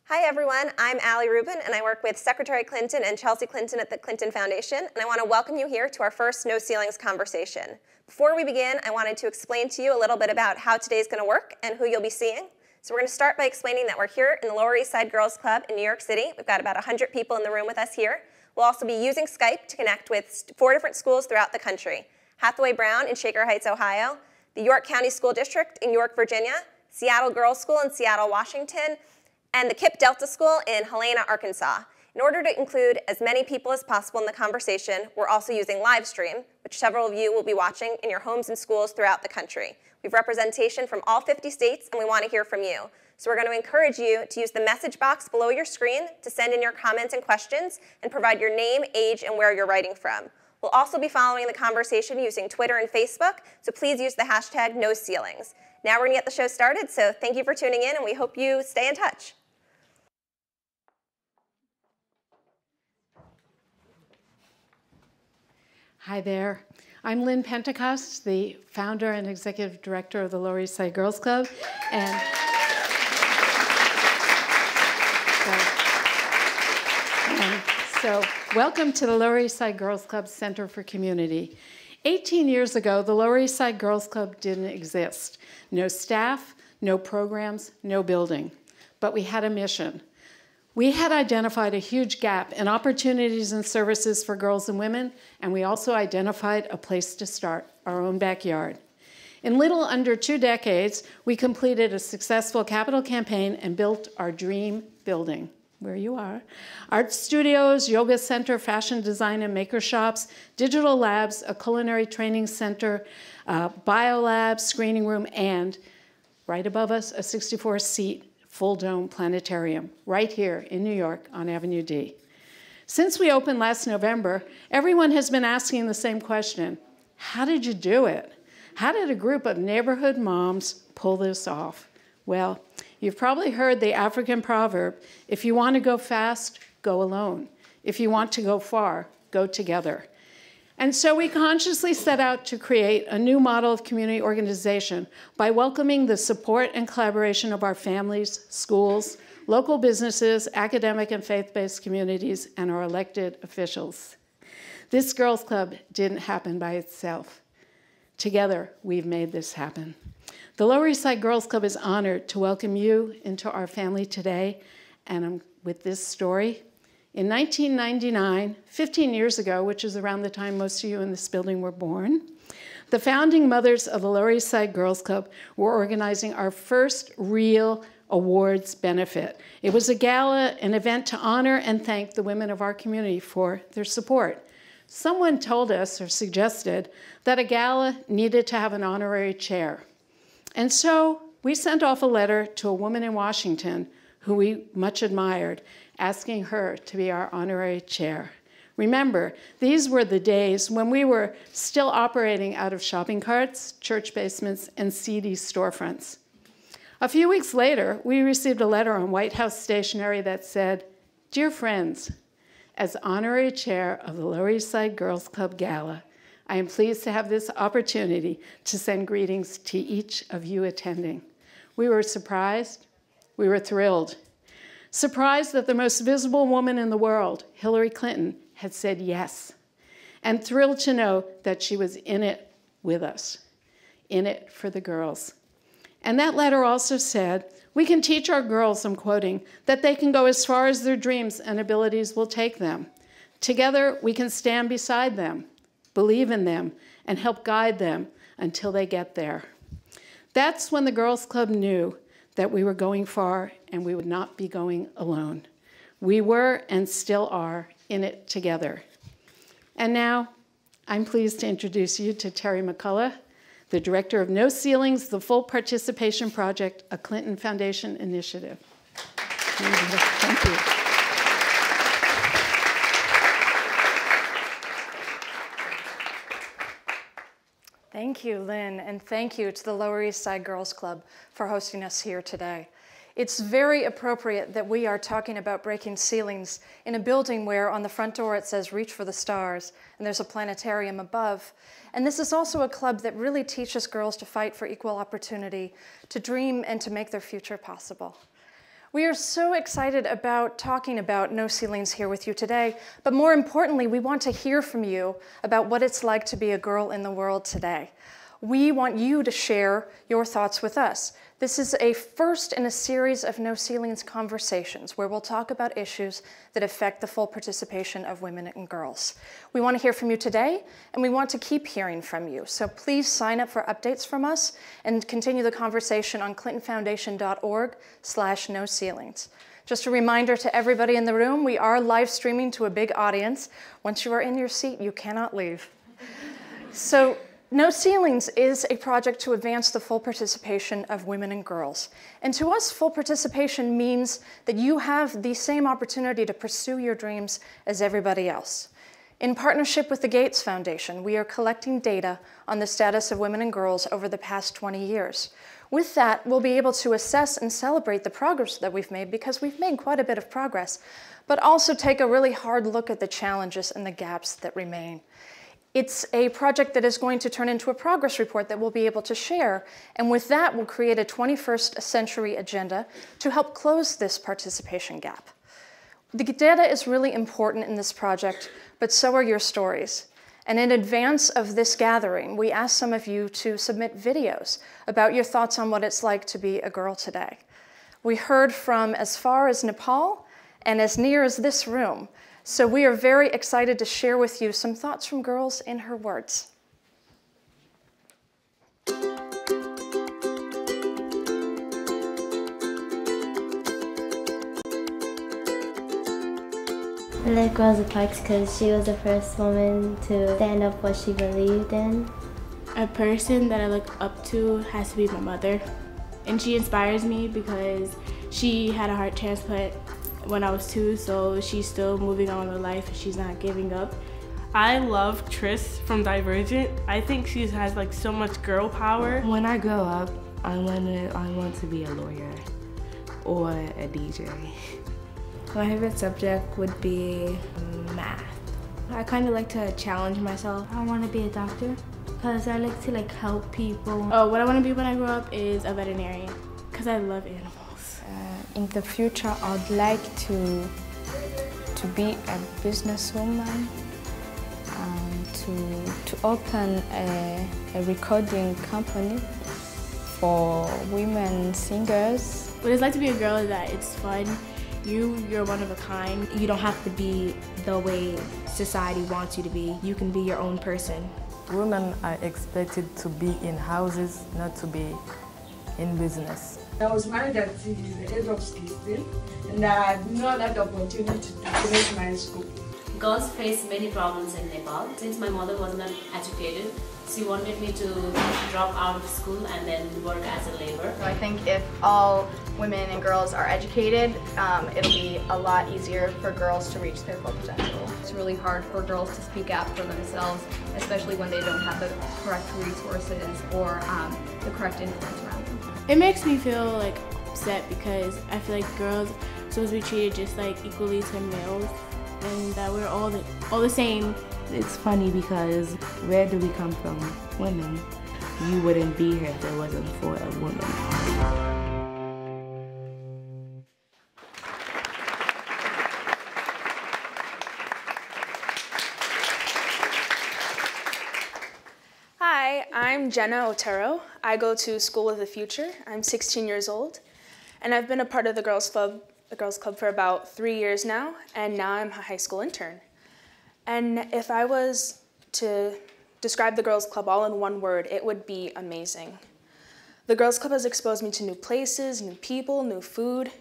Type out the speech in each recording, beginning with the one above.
Hi everyone, I'm Allie Rubin and I work with Secretary Clinton and Chelsea Clinton at the Clinton Foundation, and I want to welcome you here to our first No Ceilings conversation. Before we begin, I wanted to explain to you a little bit about how today's going to work and who you'll be seeing. So we're going to start by explaining that we're here in the Lower East Side Girls Club in New York City. We've got about 100 people in the room with us here. We'll also be using Skype to connect with 4 different schools throughout the country: Hathaway Brown in Shaker Heights, Ohio, the York County School District in York, Virginia, Seattle Girls School in Seattle, Washington, and the KIPP Delta School in Helena, Arkansas. In order to include as many people as possible in the conversation, we're also using live stream, which several of you will be watching in your homes and schools throughout the country. We have representation from all 50 states, and we want to hear from you. So we're going to encourage you to use the message box below your screen to send in your comments and questions and provide your name, age, and where you're writing from. We'll also be following the conversation using Twitter and Facebook, so please use the hashtag #NoCeilings. Now we're going to get the show started, so thank you for tuning in, and we hope you stay in touch. Hi there. I'm Lynn Pentecost, the founder and executive director of the Lower East Side Girls Club. And so welcome to the Lower East Side Girls Club Center for Community. 18 years ago, the Lower East Side Girls Club didn't exist. No staff, no programs, no building. But we had a mission. We had identified a huge gap in opportunities and services for girls and women, and we also identified a place to start, our own backyard. In little under 2 decades, we completed a successful capital campaign and built our dream building, where you are. Art studios, yoga center, fashion design and maker shops, digital labs, a culinary training center, bio lab, screening room, and right above us, a 64-seat full dome planetarium right here in New York on Avenue D. Since we opened last November, everyone has been asking the same question: how did you do it? How did a group of neighborhood moms pull this off? Well, you've probably heard the African proverb, if you want to go fast, go alone. If you want to go far, go together. And so we consciously set out to create a new model of community organization by welcoming the support and collaboration of our families, schools, local businesses, academic and faith-based communities, and our elected officials. This Girls Club didn't happen by itself. Together, we've made this happen. The Lower East Side Girls Club is honored to welcome you into our family today, and with this story. In 1999, 15 years ago, which is around the time most of you in this building were born, the founding mothers of the Lower East Side Girls Club were organizing our first real awards benefit. It was a gala, an event to honor and thank the women of our community for their support. Someone told us or suggested that a gala needed to have an honorary chair. And so we sent off a letter to a woman in Washington who we much admired, asking her to be our honorary chair. Remember, these were the days when we were still operating out of shopping carts, church basements, and seedy storefronts. A few weeks later, we received a letter on White House stationery that said, "Dear friends, as honorary chair of the Lower East Side Girls Club Gala, I am pleased to have this opportunity to send greetings to each of you attending." We were surprised. We were thrilled. Surprised that the most visible woman in the world, Hillary Clinton, had said yes, and thrilled to know that she was in it with us, in it for the girls. And that letter also said, we can teach our girls, I'm quoting, that they can go as far as their dreams and abilities will take them. Together, we can stand beside them, believe in them, and help guide them until they get there. That's when the Girls Club knew that we were going far and we would not be going alone. We were and still are in it together. And now, I'm pleased to introduce you to Terry McCullough, the director of No Ceilings, the Full Participation Project, a Clinton Foundation initiative. Thank you. Thank you, Lynn, and thank you to the Lower East Side Girls Club for hosting us here today. It's very appropriate that we are talking about breaking ceilings in a building where on the front door it says "Reach for the Stars," and there's a planetarium above. And this is also a club that really teaches girls to fight for equal opportunity, to dream and to make their future possible. We are so excited about talking about No Ceilings here with you today, but more importantly, we want to hear from you about what it's like to be a girl in the world today. We want you to share your thoughts with us. This is a first in a series of No Ceilings conversations where we'll talk about issues that affect the full participation of women and girls. We want to hear from you today, and we want to keep hearing from you. So please sign up for updates from us and continue the conversation on clintonfoundation.org/no ceilings. Just a reminder to everybody in the room, we are live streaming to a big audience. Once you are in your seat, you cannot leave. So No Ceilings is a project to advance the full participation of women and girls. And to us, full participation means that you have the same opportunity to pursue your dreams as everybody else. In partnership with the Gates Foundation, we are collecting data on the status of women and girls over the past 20 years. With that, we'll be able to assess and celebrate the progress that we've made, because we've made quite a bit of progress, but also take a really hard look at the challenges and the gaps that remain. It's a project that is going to turn into a progress report that we'll be able to share, and with that, we'll create a 21st century agenda to help close this participation gap. The data is really important in this project, but so are your stories. And in advance of this gathering, we asked some of you to submit videos about your thoughts on what it's like to be a girl today. We heard from as far as Nepal and as near as this room. So we are very excited to share with you some thoughts from girls in her words. I like Rosa Parks because she was the first woman to stand up for what she believed in. A person that I look up to has to be my mother. And she inspires me because she had a heart transplant when I was 2, so she's still moving on with life. She's not giving up. I love Tris from Divergent. I think she has like so much girl power. When I grow up, I want to be a lawyer or a DJ. My favorite subject would be math. I kind of like to challenge myself. I want to be a doctor because I like to help people. Oh, what I want to be when I grow up is a veterinarian because I love animals. In the future, I'd like to be a businesswoman, to open a recording company for women singers. What it's like to be a girl is that it's fun. You're one of a kind. You don't have to be the way society wants you to be. You can be your own person. Women are expected to be in houses, not to be in business. I was married at the age of 16, and I did not have the opportunity to finish my school. Girls face many problems in Nepal. Since my mother was not educated, she wanted me to drop out of school and then work as a laborer. So I think if all women and girls are educated, it'll be a lot easier for girls to reach their full potential. It's really hard for girls to speak out for themselves, especially when they don't have the correct resources or the correct influence around them. It makes me feel upset because I feel like girls are supposed to be treated just equally to males, and that we're all the same. It's funny because where do we come from? Women. You wouldn't be here if it wasn't for a woman. Hi, I'm Jenna Otero. I go to School of the Future. I'm 16 years old, and I've been a part of the Girls Club for about 3 years now, and now I'm a high school intern. And if I was to describe the Girls Club all in one word, it would be amazing. The Girls Club has exposed me to new places, new people, new food,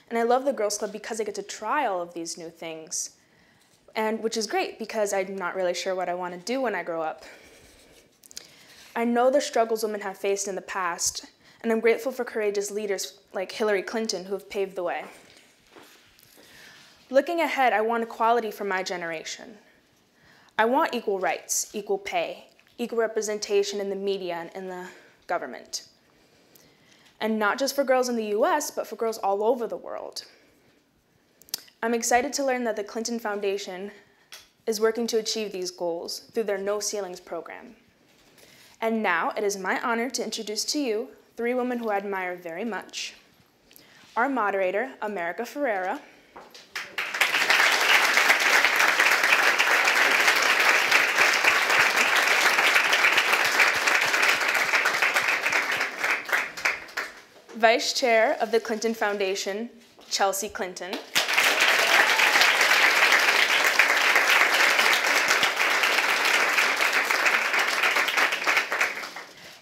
and I love the Girls Club because I get to try all of these new things, and which is great because I'm not really sure what I want to do when I grow up. I know the struggles women have faced in the past, and I'm grateful for courageous leaders like Hillary Clinton who have paved the way. Looking ahead, I want equality for my generation. I want equal rights, equal pay, equal representation in the media and in the government. And not just for girls in the US, but for girls all over the world. I'm excited to learn that the Clinton Foundation is working to achieve these goals through their No Ceilings program. And now it is my honor to introduce to you 3 women who I admire very much. our moderator, America Ferrera, Vice Chair of the Clinton Foundation, Chelsea Clinton,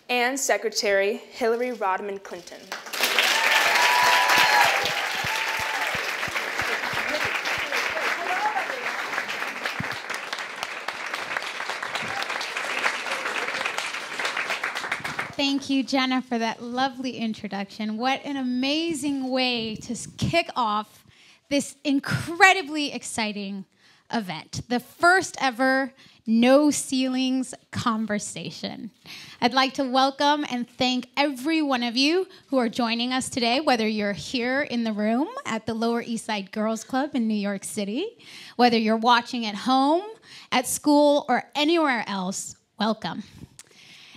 and Secretary Hillary Rodham Clinton. Thank you, Jenna, for that lovely introduction. What an amazing way to kick off this incredibly exciting event, the first ever No Ceilings conversation. I'd like to welcome and thank every one of you who are joining us today, whether you're here in the room at the Lower East Side Girls Club in New York City, whether you're watching at home, at school, or anywhere else, welcome.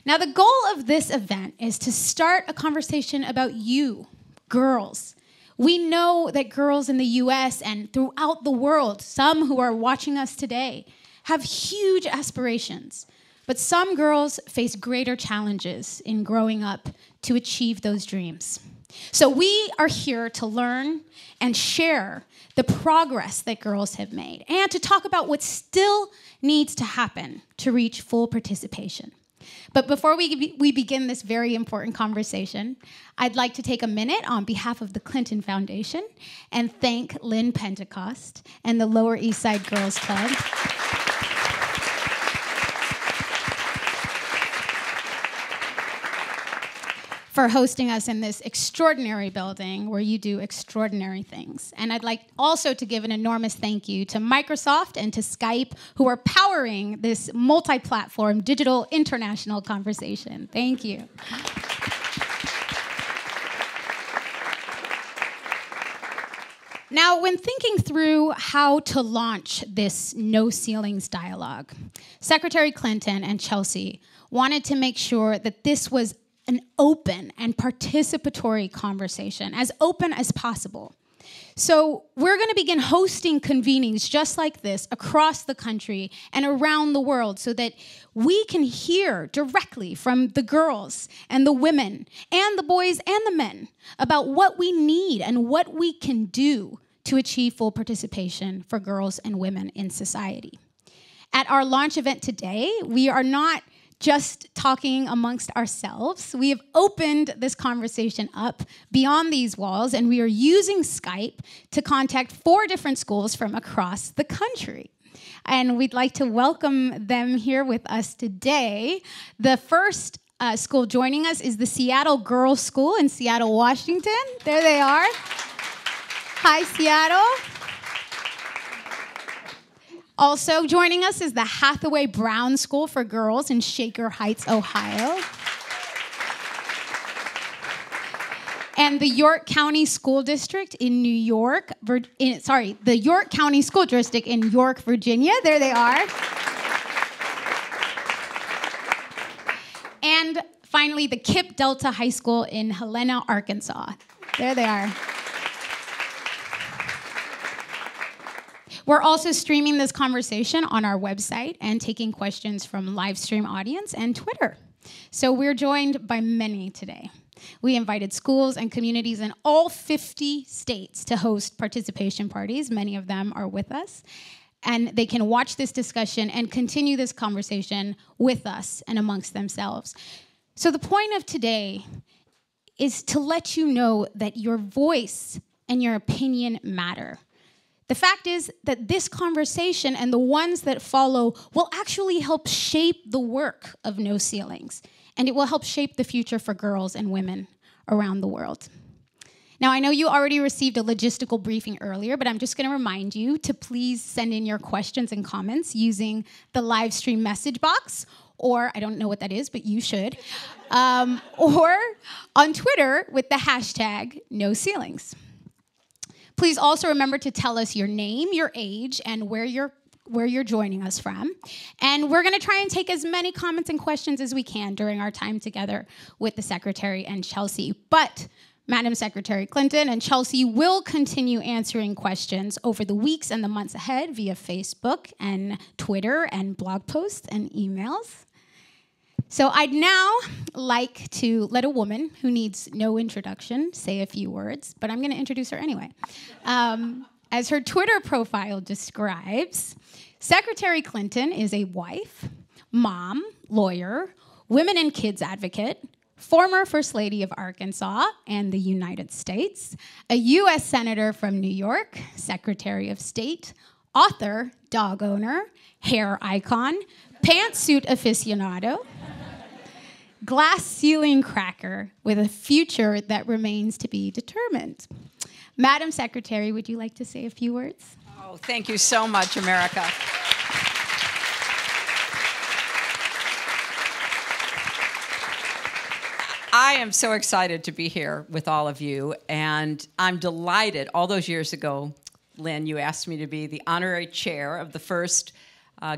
Now, the goal of this event is to start a conversation about you, girls. We know that girls in the US and throughout the world, some who are watching us today, have huge aspirations. But some girls face greater challenges in growing up to achieve those dreams. So we are here to learn and share the progress that girls have made and to talk about what still needs to happen to reach full participation. But before we begin this very important conversation, I'd like to take a minute on behalf of the Clinton Foundation and thank Lynn Pentecost and the Lower East Side Girls Club for hosting us in this extraordinary building where you do extraordinary things. And I'd like also to give an enormous thank you to Microsoft and to Skype, who are powering this multi-platform digital international conversation. Thank you. Now, when thinking through how to launch this No Ceilings dialogue, Secretary Clinton and Chelsea wanted to make sure that this was an open and participatory conversation, as open as possible. So we're going to begin hosting convenings just like this across the country and around the world so that we can hear directly from the girls and the women and the boys and the men about what we need and what we can do to achieve full participation for girls and women in society. At our launch event today, we are not just talking amongst ourselves. We have opened this conversation up beyond these walls, and we are using Skype to contact 4 different schools from across the country. And we'd like to welcome them here with us today. The first school joining us is the Seattle Girls School in Seattle, Washington. There they are. Hi, Seattle. Also joining us is the Hathaway Brown School for Girls in Shaker Heights, Ohio. And the York County School District in New York, the York County School District in York, Virginia. There they are. And finally, the Kip Delta High School in Helena, Arkansas. There they are. We're also streaming this conversation on our website and taking questions from live stream audience and Twitter. So we're joined by many today. We invited schools and communities in all 50 states to host participation parties. Many of them are with us. And they can watch this discussion and continue this conversation with us and amongst themselves. So the point of today is to let you know that your voice and your opinion matter. The fact is that this conversation and the ones that follow will actually help shape the work of No Ceilings, and it will help shape the future for girls and women around the world. Now, I know you already received a logistical briefing earlier, but I'm just going to remind you to please send in your questions and comments using the live stream message box, or I don't know what that is, but you should, or on Twitter with the hashtag No Ceilings. Please also remember to tell us your name, your age, and where you're joining us from. And we're going to try and take as many comments and questions as we can during our time together with the Secretary and Chelsea. But Madam Secretary Clinton and Chelsea will continue answering questions over the weeks and the months ahead via Facebook and Twitter and blog posts and emails. So I'd now like to let a woman who needs no introduction say a few words, but I'm going to introduce her anyway. As her Twitter profile describes, Secretary Clinton is a wife, mom, lawyer, women and kids advocate, former First Lady of Arkansas and the United States, a U.S. Senator from New York, Secretary of State, author, dog owner, hair icon, pantsuit aficionado, glass ceiling cracker with a future that remains to be determined. Madam Secretary, would you like to say a few words? Oh, thank you so much, America. I am so excited to be here with all of you, and I'm delighted. All those years ago, Lynn, you asked me to be the honorary chair of the first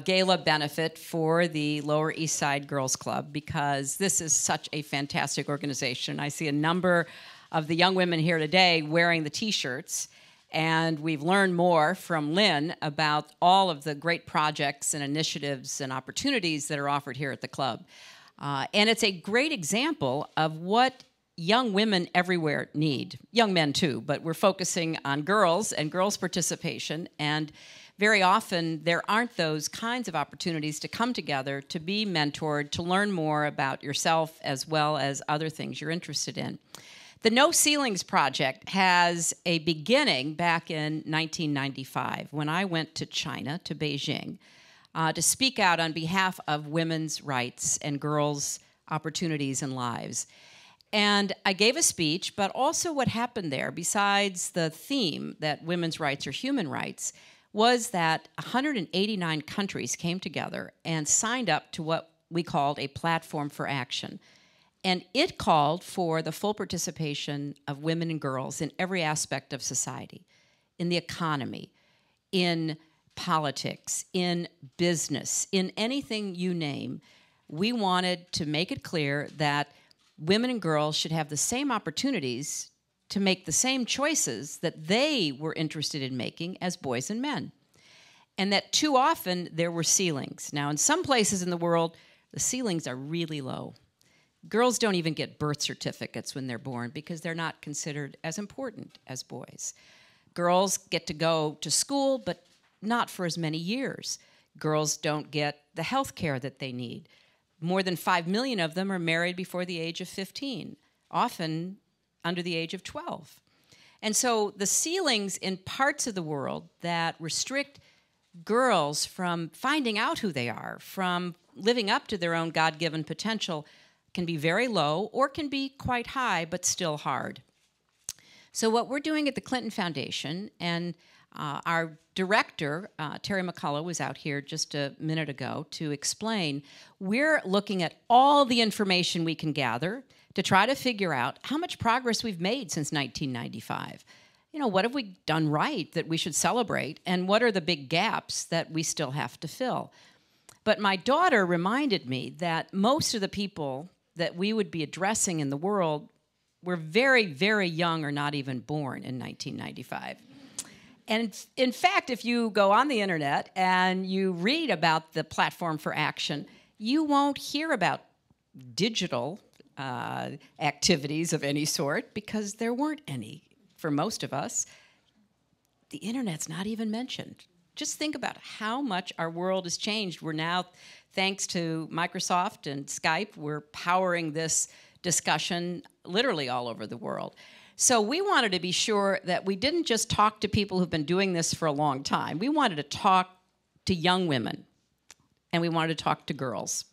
gala benefit for the Lower East Side Girls Club, because this is such a fantastic organization. I see a number of the young women here today wearing the T-shirts, and we've learned more from Lynn about all of the great projects and initiatives and opportunities that are offered here at the club. And it's a great example of what young women everywhere need. Young men too, but we're focusing on girls and girls' participation, and very often there aren't those kinds of opportunities to come together, to be mentored, to learn more about yourself as well as other things you're interested in. The No Ceilings Project has a beginning back in 1995 when I went to China, to Beijing, to speak out on behalf of women's rights and girls' opportunities and lives. And I gave a speech, but also what happened there, besides the theme that women's rights are human rights, was that 189 countries came together and signed up to what we called a platform for action. And it called for the full participation of women and girls in every aspect of society, in the economy, in politics, in business, in anything you name. We wanted to make it clear that women and girls should have the same opportunities to make the same choices that they were interested in making as boys and men. And that too often there were ceilings. Now, in some places in the world, the ceilings are really low. Girls don't even get birth certificates when they're born because they're not considered as important as boys. Girls get to go to school, but not for as many years. Girls don't get the health care that they need. More than 5 million of them are married before the age of 15, often under the age of 12. And so the ceilings in parts of the world that restrict girls from finding out who they are, from living up to their own God-given potential, can be very low or can be quite high, but still hard. So what we're doing at the Clinton Foundation, and our director, Terry McCullough, was out here just a minute ago to explain, we're looking at all the information we can gather to try to figure out how much progress we've made since 1995. You know, what have we done right that we should celebrate, and what are the big gaps that we still have to fill? But my daughter reminded me that most of the people that we would be addressing in the world were very, very young or not even born in 1995. And in fact, if you go on the internet and you read about the Platform for Action, you won't hear about digital activities of any sort because there weren't any for most of us. The internet's not even mentioned. Just think about how much our world has changed. We're now, thanks to Microsoft and Skype, we're powering this discussion literally all over the world. So we wanted to be sure that we didn't just talk to people who've been doing this for a long time. We wanted to talk to young women, and we wanted to talk to girls.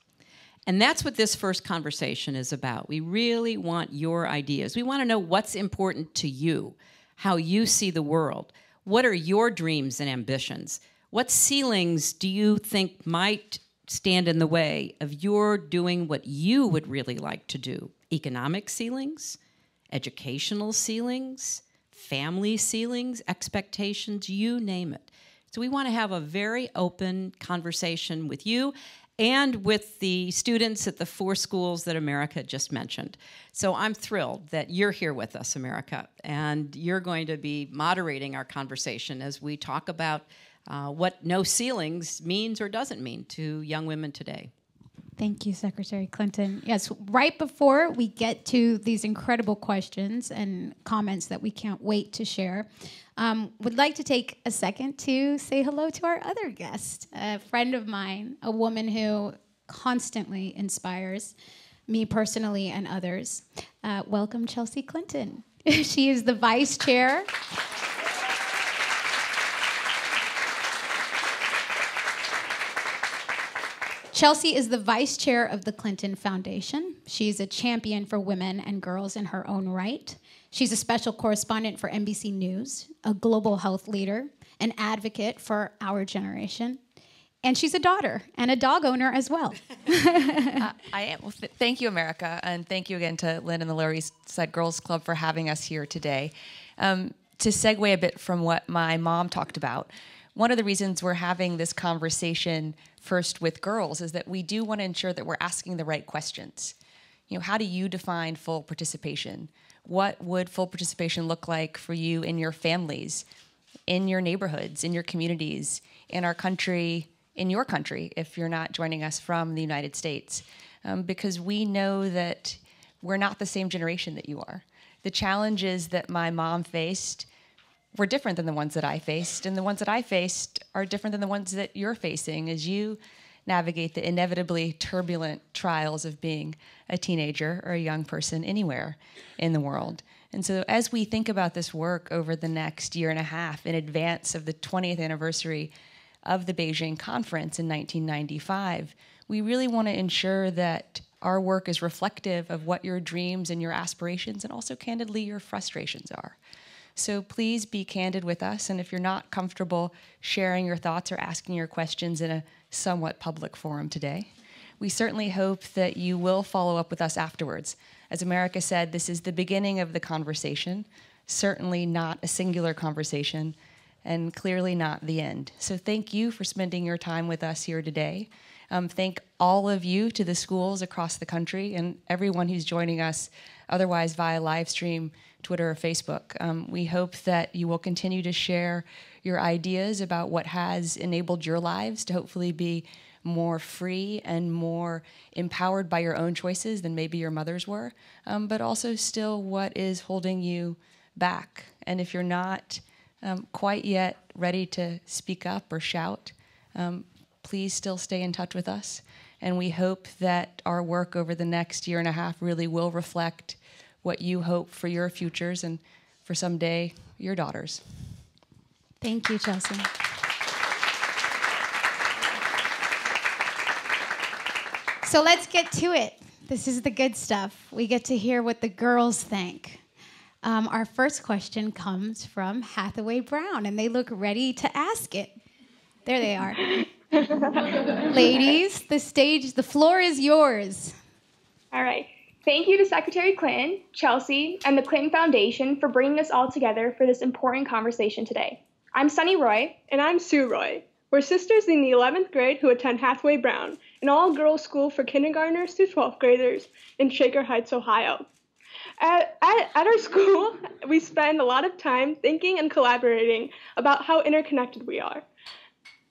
And that's what this first conversation is about. We really want your ideas. We want to know what's important to you, how you see the world. What are your dreams and ambitions? What ceilings do you think might stand in the way of your doing what you would really like to do? Economic ceilings? Educational ceilings? Family ceilings? Expectations? You name it. So we want to have a very open conversation with you and with the students at the 4 schools that America just mentioned. So I'm thrilled that you're here with us, America, and you're going to be moderating our conversation as we talk about what no ceilings means or doesn't mean to young women today. Thank you, Secretary Clinton. Yes, right before we get to these incredible questions and comments that we can't wait to share, would like to take a second to say hello to our other guest, a friend of mine, a woman who constantly inspires me personally and others. Welcome, Chelsea Clinton. She is the vice chair. Chelsea is the vice chair of the Clinton Foundation. She's a champion for women and girls in her own right. She's a special correspondent for NBC News, a global health leader, an advocate for our generation, and she's a daughter and a dog owner as well. I am. Well, thank you, America, and thank you again to Lynn and the Lower East Side Girls Club for having us here today. To segue a bit from what my mom talked about, one of the reasons we're having this conversation first with girls is that we do want to ensure that we're asking the right questions. You know, how do you define full participation? What would full participation look like for you in your families, in your neighborhoods, in your communities, in our country, in your country, if you're not joining us from the United States? Because we know that we're not the same generation that you are. The challenges that my mom faced were different than the ones that I faced, and the ones that I faced are different than the ones that you're facing as you navigate the inevitably turbulent trials of being a teenager or a young person anywhere in the world. And so as we think about this work over the next year and a half in advance of the 20th anniversary of the Beijing conference in 1995, we really want to ensure that our work is reflective of what your dreams and your aspirations and also candidly your frustrations are. So please be candid with us, and if you're not comfortable sharing your thoughts or asking your questions in a somewhat public forum today, we certainly hope that you will follow up with us afterwards. As America said, this is the beginning of the conversation, certainly not a singular conversation, and clearly not the end. So thank you for spending your time with us here today. Thank all of you to the schools across the country and everyone who's joining us otherwise via live stream, Twitter, or Facebook. We hope that you will continue to share your ideas about what has enabled your lives to hopefully be more free and more empowered by your own choices than maybe your mother's were, but also still what is holding you back. And if you're not quite yet ready to speak up or shout, please still stay in touch with us. And we hope that our work over the next year and a half really will reflect what you hope for your futures and for someday your daughters. Thank you, Chelsea. So let's get to it. This is the good stuff. We get to hear what the girls think. Our first question comes from Hathaway Brown, and they look ready to ask it. There they are. Ladies, the floor is yours. All right. Thank you to Secretary Clinton, Chelsea, and the Clinton Foundation for bringing us all together for this important conversation today. I'm Sunny Roy. And I'm Sue Roy. We're sisters in the 11th grade who attend Hathaway Brown, an all-girls school for kindergartners through 12th graders in Shaker Heights, Ohio. At our school, we spend a lot of time thinking and collaborating about how interconnected we are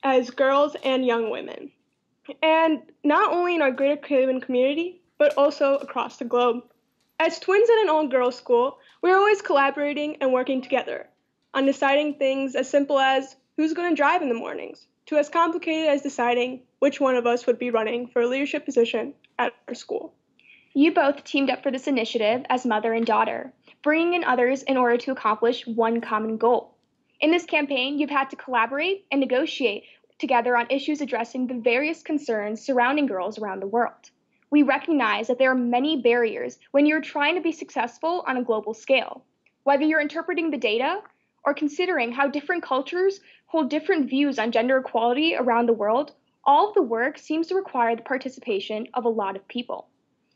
as girls and young women. And not only in our greater Caribbean community, but also across the globe. As twins at an all-girls school, we're always collaborating and working together on deciding things as simple as who's going to drive in the mornings, to as complicated as deciding which one of us would be running for a leadership position at our school. You both teamed up for this initiative as mother and daughter, bringing in others in order to accomplish one common goal. In this campaign, you've had to collaborate and negotiate together on issues addressing the various concerns surrounding girls around the world. We recognize that there are many barriers when you're trying to be successful on a global scale. Whether you're interpreting the data or considering how different cultures hold different views on gender equality around the world, all of the work seems to require the participation of a lot of people.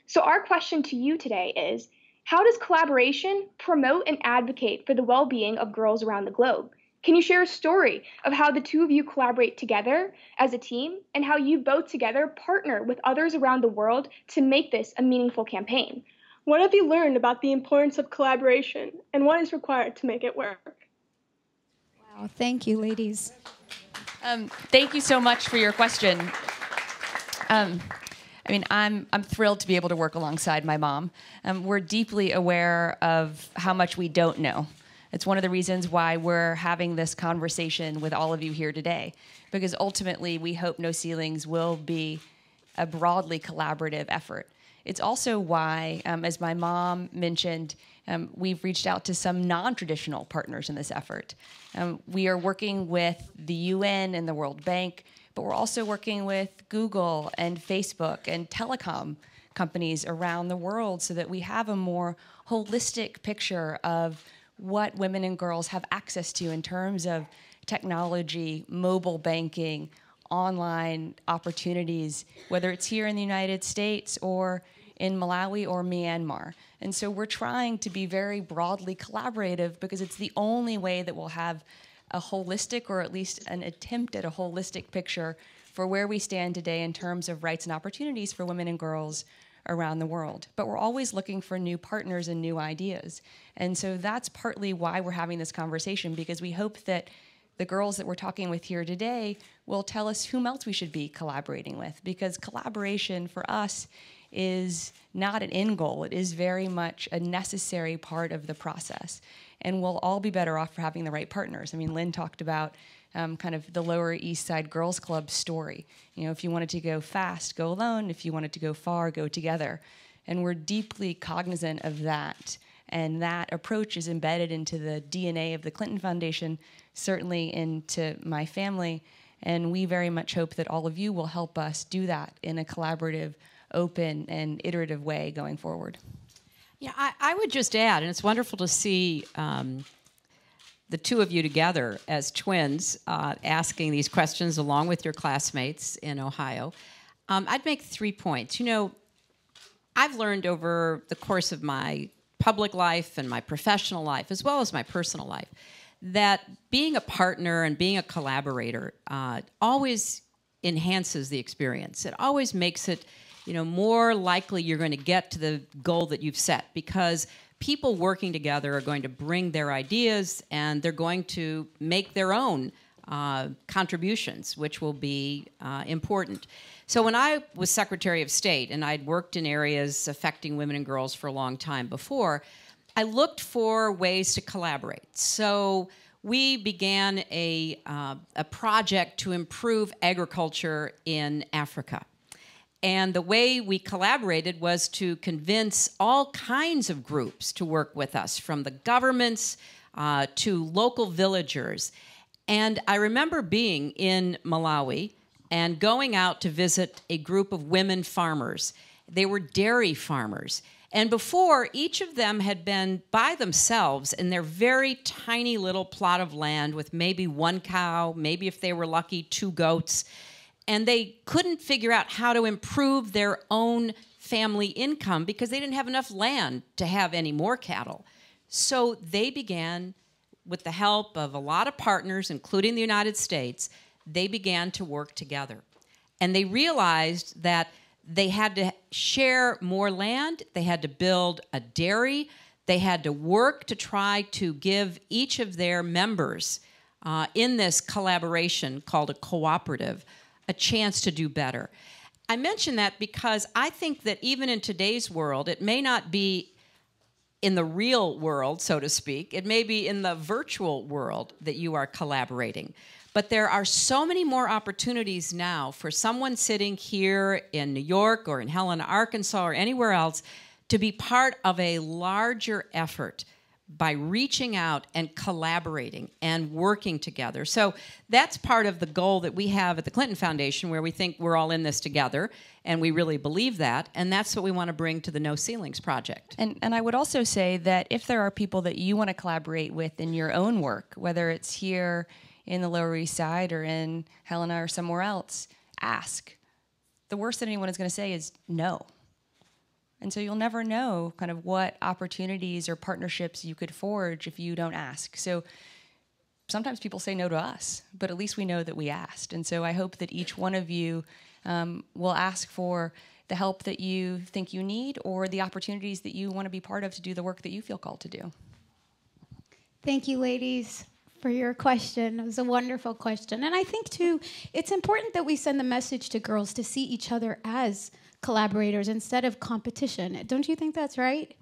So our question to you today is, how does collaboration promote and advocate for the well-being of girls around the globe, Can you share a story of how the two of you collaborate together as a team and how you both together partner with others around the world to make this a meaningful campaign? What have you learned about the importance of collaboration and what is required to make it work? Wow, thank you, ladies. Thank you so much for your question. I'm thrilled to be able to work alongside my mom. We're deeply aware of how much we don't know. It's one of the reasons why we're having this conversation with all of you here today, because ultimately we hope No Ceilings will be a broadly collaborative effort. It's also why, as my mom mentioned, we've reached out to some non-traditional partners in this effort. We are working with the UN and the World Bank, but we're also working with Google and Facebook and telecom companies around the world so that we have a more holistic picture of what women and girls have access to in terms of technology, mobile banking, online opportunities, whether it's here in the United States or in Malawi or Myanmar. And so we're trying to be very broadly collaborative because it's the only way that we'll have a holistic, or at least an attempt at a holistic picture for where we stand today in terms of rights and opportunities for women and girls around the world. But we're always looking for new partners and new ideas. And so that's partly why we're having this conversation, because we hope that the girls that we're talking with here today will tell us whom else we should be collaborating with, because collaboration for us is not an end goal. It is very much a necessary part of the process. And we'll all be better off for having the right partners. I mean, Lynn talked about kind of the Lower East Side Girls Club story. You know, if you wanted to go fast, go alone. If you wanted to go far, go together. And we're deeply cognizant of that. And that approach is embedded into the DNA of the Clinton Foundation, certainly into my family. And we very much hope that all of you will help us do that in a collaborative, open, and iterative way going forward. Yeah, I would just add, and it's wonderful to see the two of you together as twins asking these questions along with your classmates in Ohio. I'd make 3 points. You know, I've learned over the course of my public life and my professional life, as well as my personal life, that being a partner and being a collaborator always enhances the experience. It always makes it, you know, more likely you're going to get to the goal that you've set, because people working together are going to bring their ideas and they're going to make their own contributions, which will be important. So when I was Secretary of State and I'd worked in areas affecting women and girls for a long time before, I looked for ways to collaborate. So we began a project to improve agriculture in Africa. And the way we collaborated was to convince all kinds of groups to work with us, from the governments to local villagers. And I remember being in Malawi and going out to visit a group of women farmers. They were dairy farmers. And before, each of them had been by themselves in their very tiny little plot of land with maybe 1 cow, maybe if they were lucky, 2 goats. And they couldn't figure out how to improve their own family income because they didn't have enough land to have any more cattle. So they began, with the help of a lot of partners, including the United States, they began to work together. And they realized that they had to share more land, they had to build a dairy, they had to work to try to give each of their members in this collaboration called a cooperative a chance to do better. I mention that because I think that even in today's world, it may not be in the real world, so to speak. It may be in the virtual world that you are collaborating. But there are so many more opportunities now for someone sitting here in New York or in Helena, Arkansas, or anywhere else to be part of a larger effort by reaching out and collaborating and working together. So that's part of the goal that we have at the Clinton Foundation, where we think we're all in this together, and we really believe that, and that's what we want to bring to the No Ceilings Project. And I would also say that if there are people that you want to collaborate with in your own work, whether it's here in the Lower East Side or in Helena or somewhere else, ask. The worst that anyone is going to say is no. And so you'll never know kind of what opportunities or partnerships you could forge if you don't ask. So sometimes people say no to us, but at least we know that we asked. And so I hope that each one of you will ask for the help that you think you need or the opportunities that you want to be part of to do the work that you feel called to do. Thank you, ladies, for your question. It was a wonderful question. And I think, too, it's important that we send the message to girls to see each other as collaborators instead of competition. Don't you think that's right?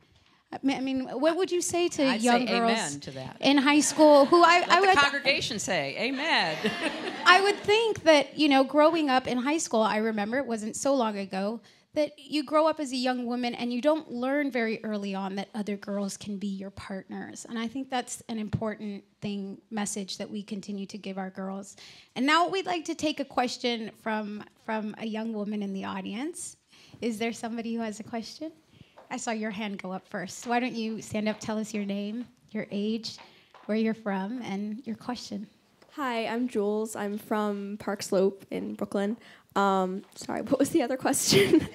I mean, what would you say to young girls amen to that. in high school who Let the congregation say amen. I would think that, you know, growing up in high school, I remember, it wasn't so long ago, that you grow up as a young woman and you don't learn very early on that other girls can be your partners. And I think that's an important message that we continue to give our girls. And now we'd like to take a question from a young woman in the audience. Is there somebody who has a question? I saw your hand go up first. Why don't you stand up, tell us your name, your age, where you're from, and your question. Hi, I'm Jules. I'm from Park Slope in Brooklyn. Sorry, what was the other question?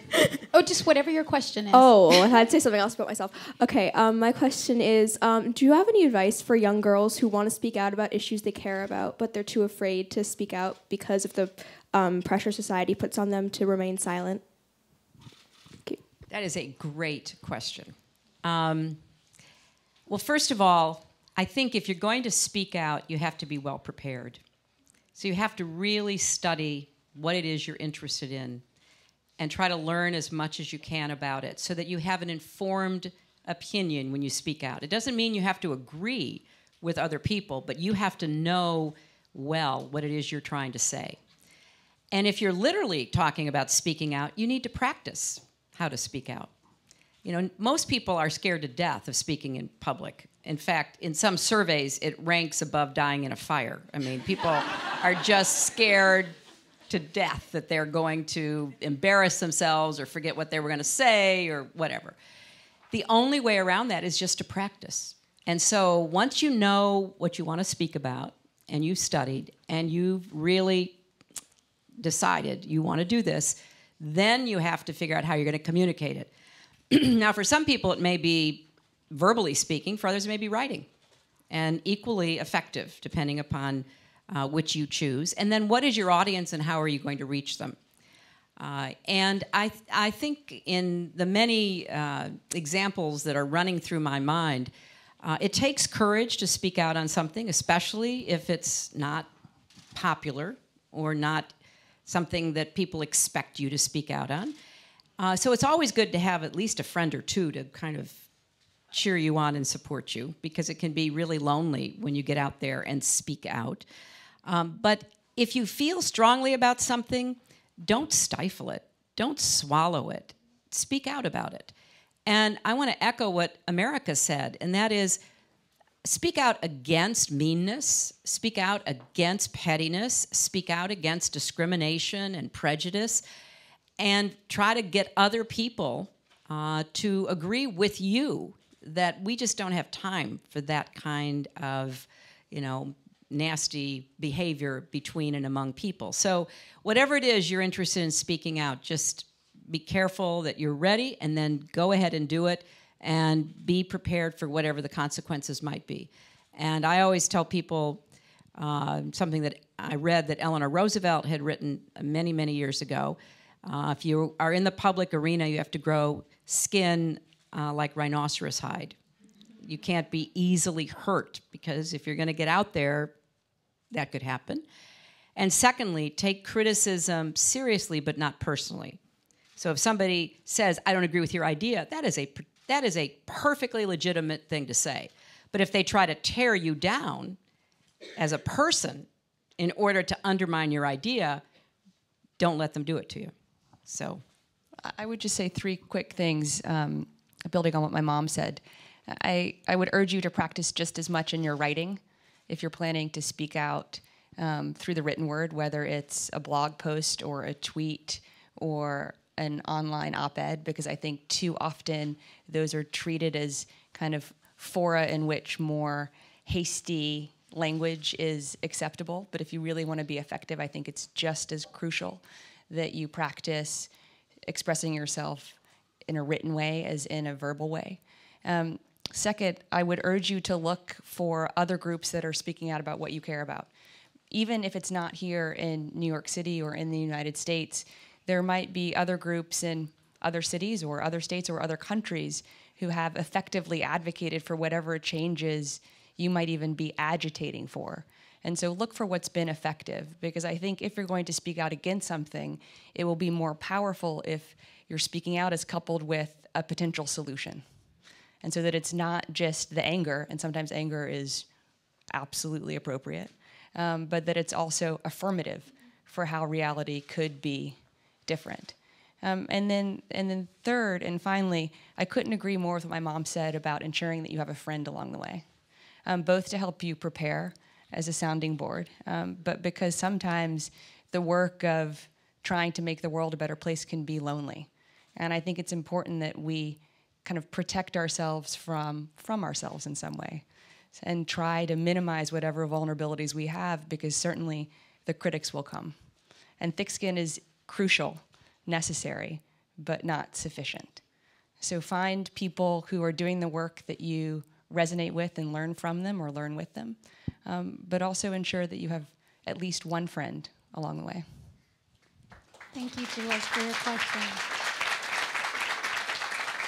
Oh, just whatever your question is. Oh, I had to say something else about myself. Okay, my question is, do you have any advice for young girls who want to speak out about issues they care about, but they're too afraid to speak out because of the pressure society puts on them to remain silent? That is a great question. Well, first of all, I think if you're going to speak out, you have to be well prepared. So you have to really study what it is you're interested in and try to learn as much as you can about it so that you have an informed opinion when you speak out. It doesn't mean you have to agree with other people, but you have to know well what it is you're trying to say. And if you're literally talking about speaking out, you need to practice how to speak out. You know, most people are scared to death of speaking in public. In fact, in some surveys, it ranks above dying in a fire. I mean, people are just scared to death that they're going to embarrass themselves or forget what they were going to say or whatever. The only way around that is just to practice. And so once you know what you want to speak about and you've studied and you've really decided you want to do this, then you have to figure out how you're going to communicate it. Now, for some people, it may be verbally speaking. For others, it may be writing. And equally effective, depending upon which you choose. And then what is your audience and how are you going to reach them? And I think in the many examples that are running through my mind, it takes courage to speak out on something, especially if it's not popular or not something that people expect you to speak out on. So it's always good to have at least a friend or two to kind of cheer you on and support you, because it can be really lonely when you get out there and speak out. But if you feel strongly about something, don't stifle it. Don't swallow it. Speak out about it. And I want to echo what America said, and that is, speak out against meanness, speak out against pettiness, speak out against discrimination and prejudice, and try to get other people to agree with you that we just don't have time for that kind of, nasty behavior between and among people. So whatever it is you're interested in speaking out, just be careful that you're ready and then go ahead and do it and be prepared for whatever the consequences might be. And I always tell people something that I read that Eleanor Roosevelt had written many, many years ago. If you are in the public arena, you have to grow skin like rhinoceros hide. You can't be easily hurt, because if you're going to get out there, that could happen. And secondly, take criticism seriously but not personally. So if somebody says, I don't agree with your idea, that is a perfectly legitimate thing to say. But if they try to tear you down as a person in order to undermine your idea, don't let them do it to you. So I would just say three quick things, building on what my mom said. I would urge you to practice just as much in your writing if you're planning to speak out through the written word, whether it's a blog post or a tweet or an online op-ed, because I think too often those are treated as kind of fora in which more hasty language is acceptable. But if you really want to be effective, I think it's just as crucial that you practice expressing yourself in a written way as in a verbal way. Second, I would urge you to look for other groups that are speaking out about what you care about. Even if it's not here in New York City or in the United States, there might be other groups in other cities or other states or other countries who have effectively advocated for whatever changes you might even be agitating for. And so look for what's been effective, because I think if you're going to speak out against something, it will be more powerful if your speaking out is coupled with a potential solution. And so that it's not just the anger, and sometimes anger is absolutely appropriate, but that it's also affirmative for how reality could be different. And then third and finally, I couldn't agree more with what my mom said about ensuring that you have a friend along the way, both to help you prepare as a sounding board, but because sometimes the work of trying to make the world a better place can be lonely. And I think it's important that we kind of protect ourselves from ourselves in some way and try to minimize whatever vulnerabilities we have, because certainly the critics will come. And thick skin is crucial, necessary, but not sufficient. So find people who are doing the work that you resonate with and learn from them or learn with them, but also ensure that you have at least one friend along the way. Thank you, Jules, for your question.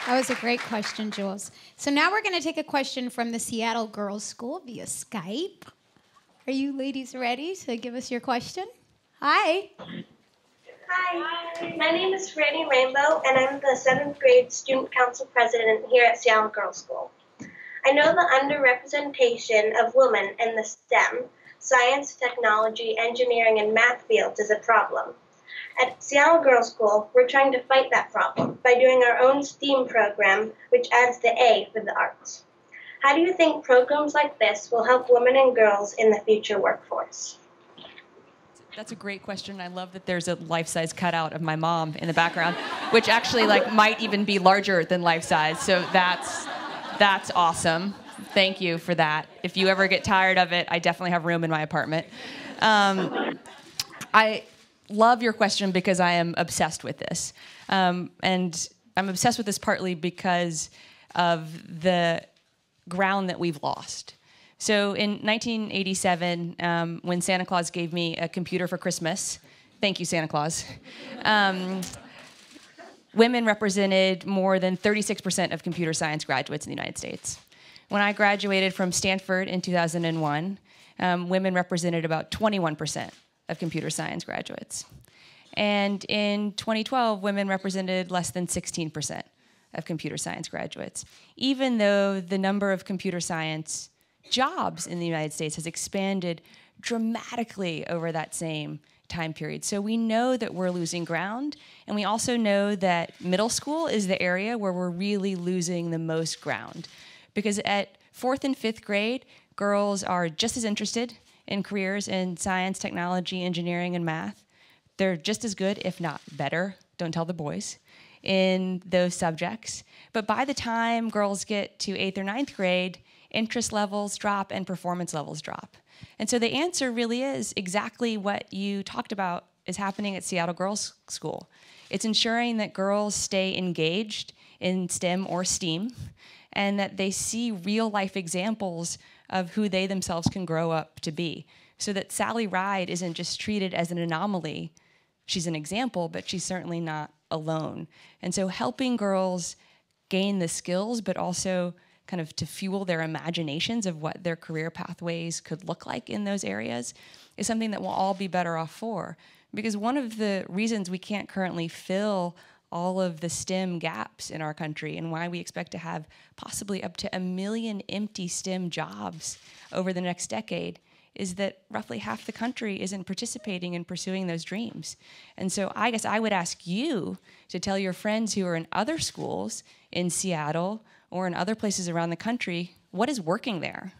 That was a great question, Jules. So now we're going to take a question from the Seattle Girls School via Skype. Are you ladies ready to give us your question? Hi. Hi, my name is Franny Rainbow, and I'm the 7th grade student council president here at Seattle Girls School. I know the underrepresentation of women in the STEM, science, technology, engineering, and math fields is a problem. At Seattle Girls School, we're trying to fight that problem by doing our own STEAM program, which adds the A for the arts. How do you think programs like this will help women and girls in the future workforce? That's a great question. I love that there's a life-size cutout of my mom in the background, which actually might even be larger than life-size. So that's awesome. Thank you for that. If you ever get tired of it, I definitely have room in my apartment. I love your question because I am obsessed with this. And I'm obsessed with this partly because of the ground that we've lost. So in 1987, when Santa Claus gave me a computer for Christmas, thank you, Santa Claus, women represented more than 36% of computer science graduates in the United States. When I graduated from Stanford in 2001, women represented about 21% of computer science graduates. And in 2012, women represented less than 16% of computer science graduates, even though the number of computer science jobs in the United States has expanded dramatically over that same time period. So we know that we're losing ground, and we also know that middle school is the area where we're really losing the most ground. Because at 4th and 5th grade, girls are just as interested in careers in science, technology, engineering, and math. They're just as good, if not better, don't tell the boys, in those subjects. But by the time girls get to 8th or 9th grade, interest levels drop and performance levels drop. And so the answer really is exactly what you talked about is happening at Seattle Girls School. It's ensuring that girls stay engaged in STEM or STEAM, and that they see real-life examples of who they themselves can grow up to be, so that Sally Ride isn't just treated as an anomaly. She's an example, but she's certainly not alone. And so helping girls gain the skills, but also kind of to fuel their imaginations of what their career pathways could look like in those areas is something that we'll all be better off for. Because one of the reasons we can't currently fill all of the STEM gaps in our country and why we expect to have possibly up to 1 million empty STEM jobs over the next decade is that roughly half the country isn't participating in pursuing those dreams. And so I guess I would ask you to tell your friends who are in other schools in Seattle or in other places around the country, what is working there?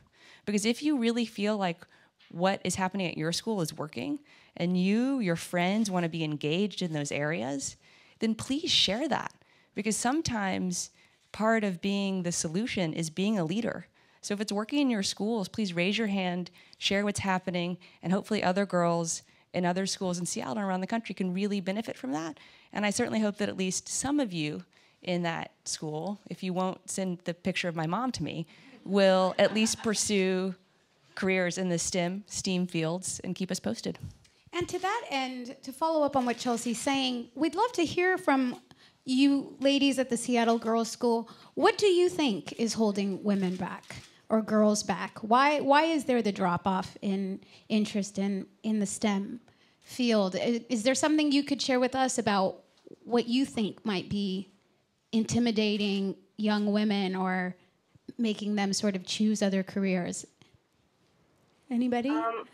Because if you really feel like what is happening at your school is working and you, your friends want to be engaged in those areas, then please share that. Because sometimes part of being the solution is being a leader. So if it's working in your schools, please raise your hand, share what's happening, and hopefully other girls in other schools in Seattle and around the country can really benefit from that. And I certainly hope that at least some of you in that school, if you won't send the picture of my mom to me, will at least pursue careers in the STEAM fields and keep us posted. And to that end, to follow up on what Chelsea's saying, we'd love to hear from you ladies at the Seattle Girls School. What do you think is holding women back or girls back? Why is there the drop-off in interest in the STEM field? Is there something you could share with us about what you think might be intimidating young women or making them sort of choose other careers? Anybody? I'm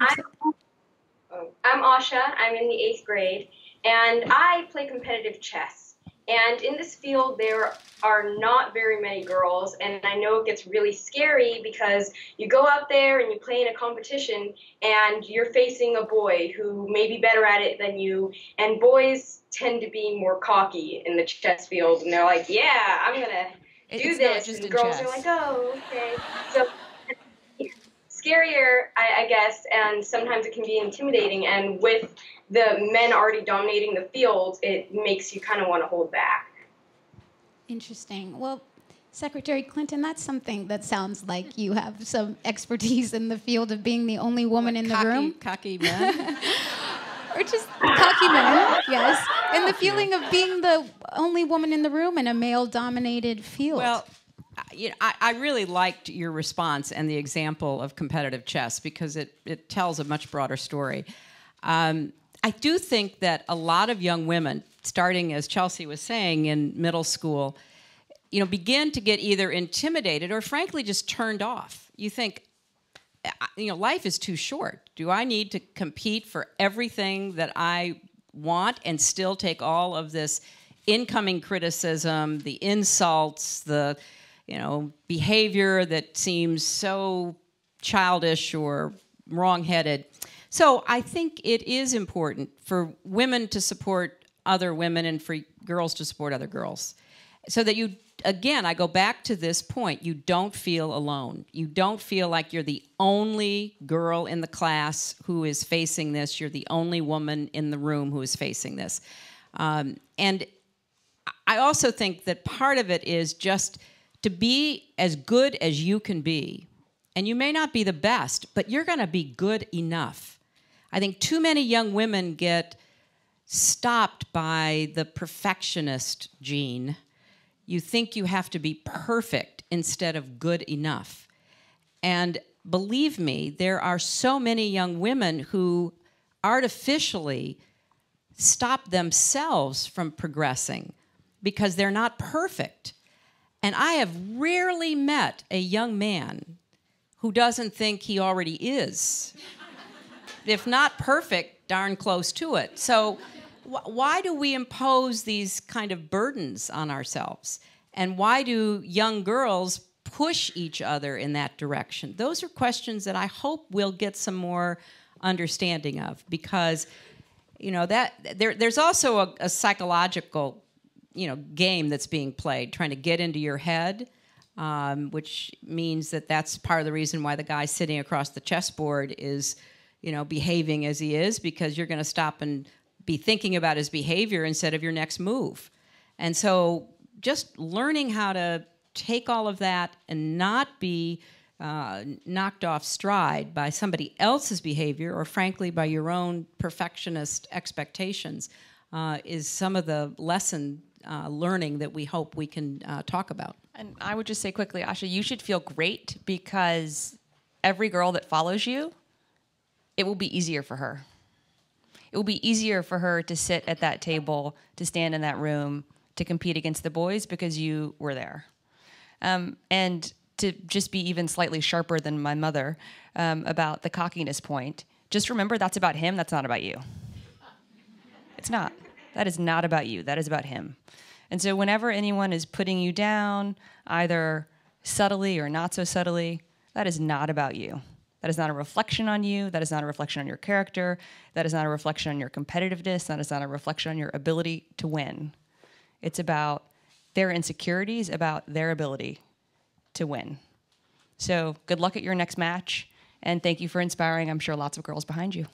Asha. I'm in the 8th grade, and I play competitive chess. And in this field, there are not very many girls, and I know it gets really scary because you go out there and you play in a competition, and you're facing a boy who may be better at it than you, and boys tend to be more cocky in the chess field, and they're like, yeah, I'm going to do this, and girls are like, oh, okay. So scarier, I guess, and sometimes it can be intimidating, and with the men already dominating the field, it makes you kind of want to hold back. Interesting. Well, Secretary Clinton, that's something that sounds like you have some expertise in the field of being the only woman in the room. Cocky men. Or just cocky men, yes. And the feeling of being the only woman in the room in a male-dominated field. Well, I really liked your response and the example of competitive chess because it tells a much broader story. I do think that a lot of young women, starting as Chelsea was saying in middle school, begin to get either intimidated or frankly just turned off. You think, life is too short. Do I need to compete for everything that I want and still take all of this incoming criticism, the insults, the behavior that seems so childish or wrong-headed? So I think it is important for women to support other women and for girls to support other girls. So that you, again, I go back to this point, you don't feel alone. You don't feel like you're the only girl in the class who is facing this. You're the only woman in the room who is facing this. And I also think that part of it is just to be as good as you can be. And you may not be the best, but you're going to be good enough. I think too many young women get stopped by the perfectionist gene. You think you have to be perfect instead of good enough. And believe me, there are so many young women who artificially stop themselves from progressing because they're not perfect. And I have rarely met a young man who doesn't think he already is. If not perfect, darn close to it. So why do we impose these kind of burdens on ourselves? And why do young girls push each other in that direction? Those are questions that I hope we'll get some more understanding of, because that there's also a psychological game that's being played, trying to get into your head, which means that's part of the reason why the guy sitting across the chessboard is behaving as he is, because you're going to stop and be thinking about his behavior instead of your next move. And so just learning how to take all of that and not be knocked off stride by somebody else's behavior or frankly by your own perfectionist expectations is some of the lesson learning that we hope we can talk about. And I would just say quickly, Asha, you should feel great because every girl that follows you, it will be easier for her. It will be easier for her to sit at that table, to stand in that room, to compete against the boys because you were there. And to just be even slightly sharper than my mother about the cockiness point, just remember that's about him, that's not about you. It's not. That is not about you. That is about him. And so whenever anyone is putting you down, either subtly or not so subtly, that is not about you. That is not a reflection on you. That is not a reflection on your character. That is not a reflection on your competitiveness. That is not a reflection on your ability to win. It's about their insecurities, about their ability to win. So good luck at your next match, and thank you for inspiring, I'm sure, lots of girls behind you.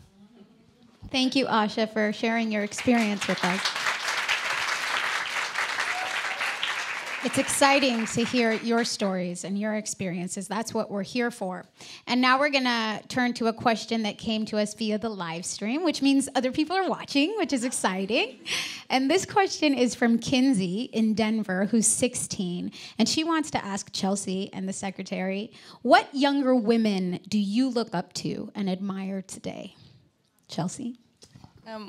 Thank you, Asha, for sharing your experience with us. It's exciting to hear your stories and your experiences. That's what we're here for. And now we're going to turn to a question that came to us via the live stream, which means other people are watching, which is exciting. And this question is from Kinsey in Denver, who's 16. And she wants to ask Chelsea and the secretary, what younger women do you look up to and admire today? Chelsea?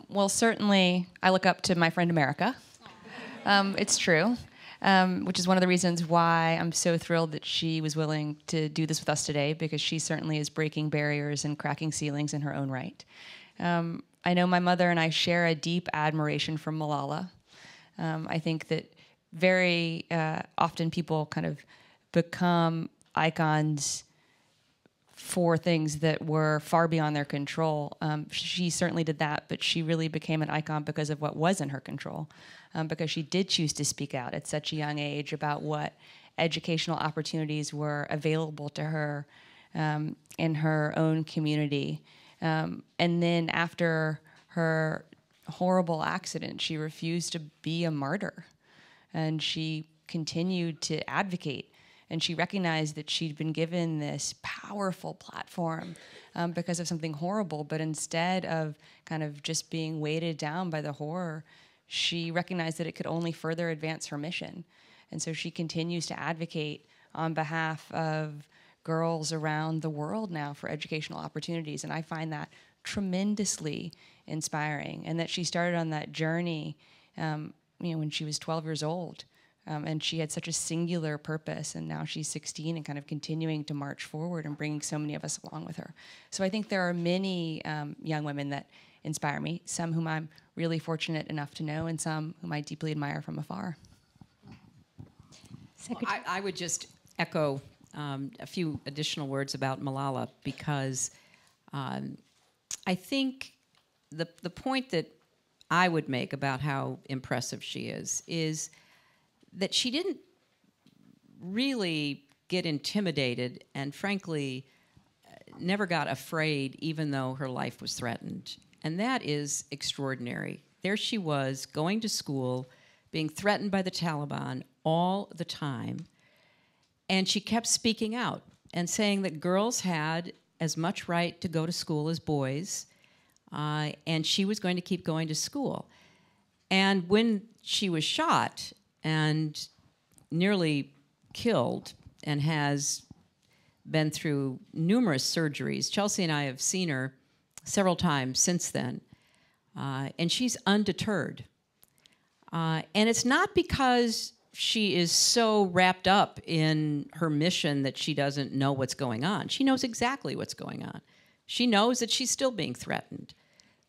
Well, certainly I look up to my friend America. It's true. Which is one of the reasons why I'm so thrilled that she was willing to do this with us today, because she certainly is breaking barriers and cracking ceilings in her own right. I know my mother and I share a deep admiration for Malala. I think that very often people kind of become icons for things that were far beyond their control. She certainly did that, but she really became an icon because of what was in her control. Because she did choose to speak out at such a young age about what educational opportunities were available to her in her own community. And then after her horrible accident, she refused to be a martyr. And she continued to advocate. And she recognized that she'd been given this powerful platform because of something horrible, but instead of kind of just being weighted down by the horror, she recognized that it could only further advance her mission. And so she continues to advocate on behalf of girls around the world now for educational opportunities. And I find that tremendously inspiring. And that she started on that journey when she was 12 years old. And she had such a singular purpose. And now she's 16 and kind of continuing to march forward and bringing so many of us along with her. So I think there are many young women that inspire me, some whom I'm really fortunate enough to know, and some whom I deeply admire from afar. Well, I would just echo a few additional words about Malala, because I think the point that I would make about how impressive she is that she didn't really get intimidated, and frankly, never got afraid, even though her life was threatened. And that is extraordinary. There she was, going to school, being threatened by the Taliban all the time, and she kept speaking out and saying that girls had as much right to go to school as boys, and she was going to keep going to school. And when she was shot and nearly killed and has been through numerous surgeries, Chelsea and I have seen her several times since then, and she's undeterred. And it's not because she is so wrapped up in her mission that she doesn't know what's going on. She knows exactly what's going on. She knows that she's still being threatened.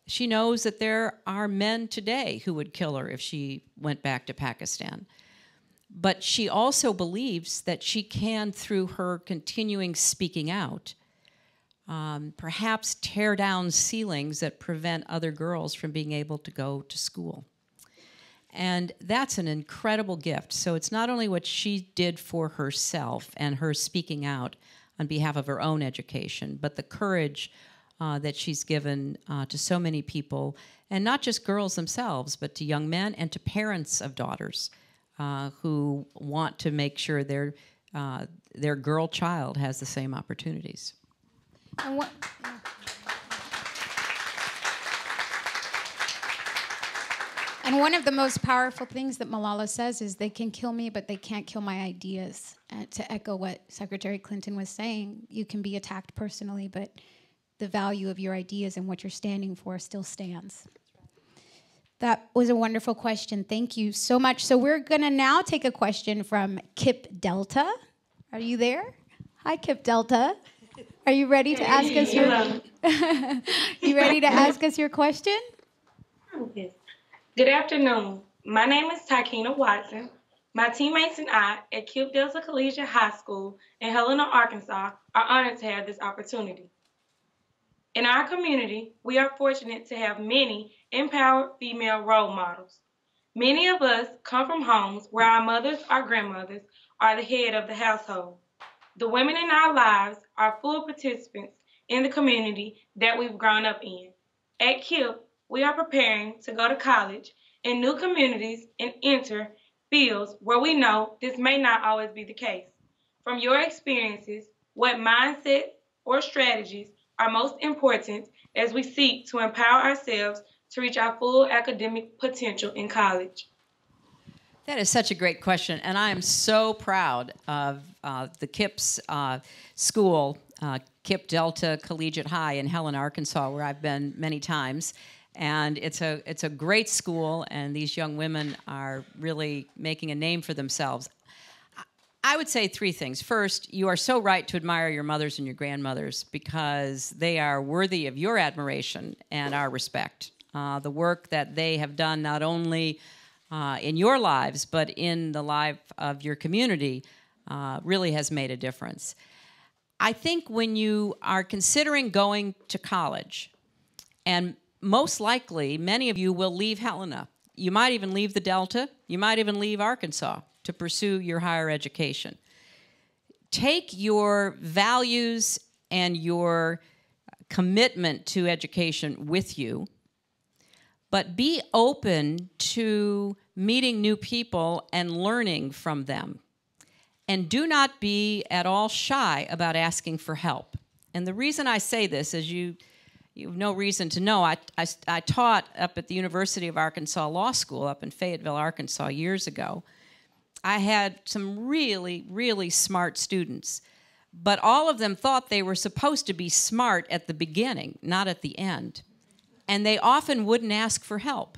She knows that there are men today who would kill her if she went back to Pakistan. But she also believes that she can, through her continuing speaking out, perhaps tear down ceilings that prevent other girls from being able to go to school. And that's an incredible gift. So it's not only what she did for herself and her speaking out on behalf of her own education, but the courage that she's given to so many people, and not just girls themselves, but to young men and to parents of daughters who want to make sure their girl child has the same opportunities. And one of the most powerful things that Malala says is, they can kill me, but they can't kill my ideas. To echo what Secretary Clinton was saying, you can be attacked personally, but the value of your ideas and what you're standing for still stands. That was a wonderful question. Thank you so much. So we're going to now take a question from Kip Delta. Are you there? Hi, Kip Delta. Are you ready to ask us your You ready to ask us your question? Yes. Good afternoon. My name is Takina Watson. My teammates and I at Kip Delta Collegiate High School in Helena, Arkansas are honored to have this opportunity. In our community, we are fortunate to have many empowered female role models. Many of us come from homes where our mothers or grandmothers are the head of the household. The women in our lives are full participants in the community that we've grown up in. At KIPP, we are preparing to go to college in new communities and enter fields where we know this may not always be the case. From your experiences, what mindset or strategies are most important as we seek to empower ourselves to reach our full academic potential in college? That is such a great question, and I am so proud of the KIPS school, KIP Delta Collegiate High in Helena, Arkansas, where I've been many times. And it's a great school, and these young women are really making a name for themselves. I would say three things. First, you are so right to admire your mothers and your grandmothers because they are worthy of your admiration and our respect. The work that they have done not only in your lives, but in the life of your community, really has made a difference. I think when you are considering going to college, and most likely many of you will leave Helena, you might even leave the Delta, you might even leave Arkansas to pursue your higher education. Take your values and your commitment to education with you, but be open to meeting new people and learning from them. And do not be at all shy about asking for help. And the reason I say this is you have no reason to know. I taught up at the University of Arkansas Law School up in Fayetteville, Arkansas years ago. I had some really, really smart students, but all of them thought they were supposed to be smart at the beginning, not at the end. And they often wouldn't ask for help.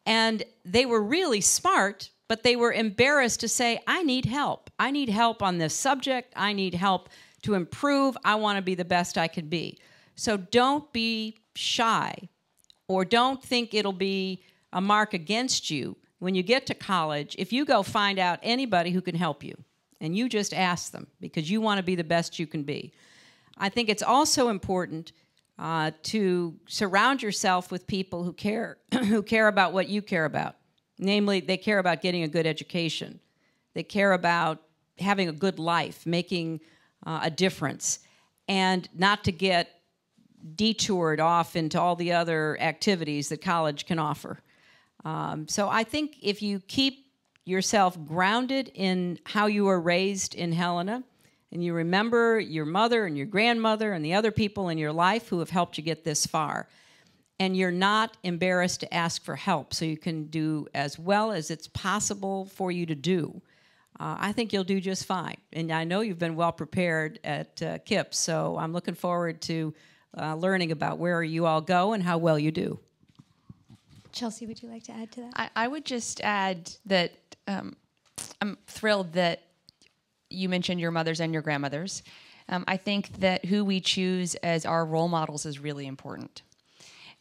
And they were really smart, but they were embarrassed to say, I need help. I need help on this subject. I need help to improve. I want to be the best I can be. So don't be shy, or don't think it'll be a mark against you when you get to college if you go find out anybody who can help you, and you just ask them because you want to be the best you can be. I think it's also important to surround yourself with people who care, who care about what you care about. Namely, they care about getting a good education. They care about having a good life, making a difference, and not to get detoured off into all the other activities that college can offer. So I think if you keep yourself grounded in how you were raised in Helena, and you remember your mother and your grandmother and the other people in your life who have helped you get this far, and you're not embarrassed to ask for help so you can do as well as it's possible for you to do, I think you'll do just fine. And I know you've been well prepared at KIPS, so I'm looking forward to learning about where you all go and how well you do. Chelsea, would you like to add to that? I would just add that I'm thrilled that you mentioned your mothers and your grandmothers. I think that who we choose as our role models is really important.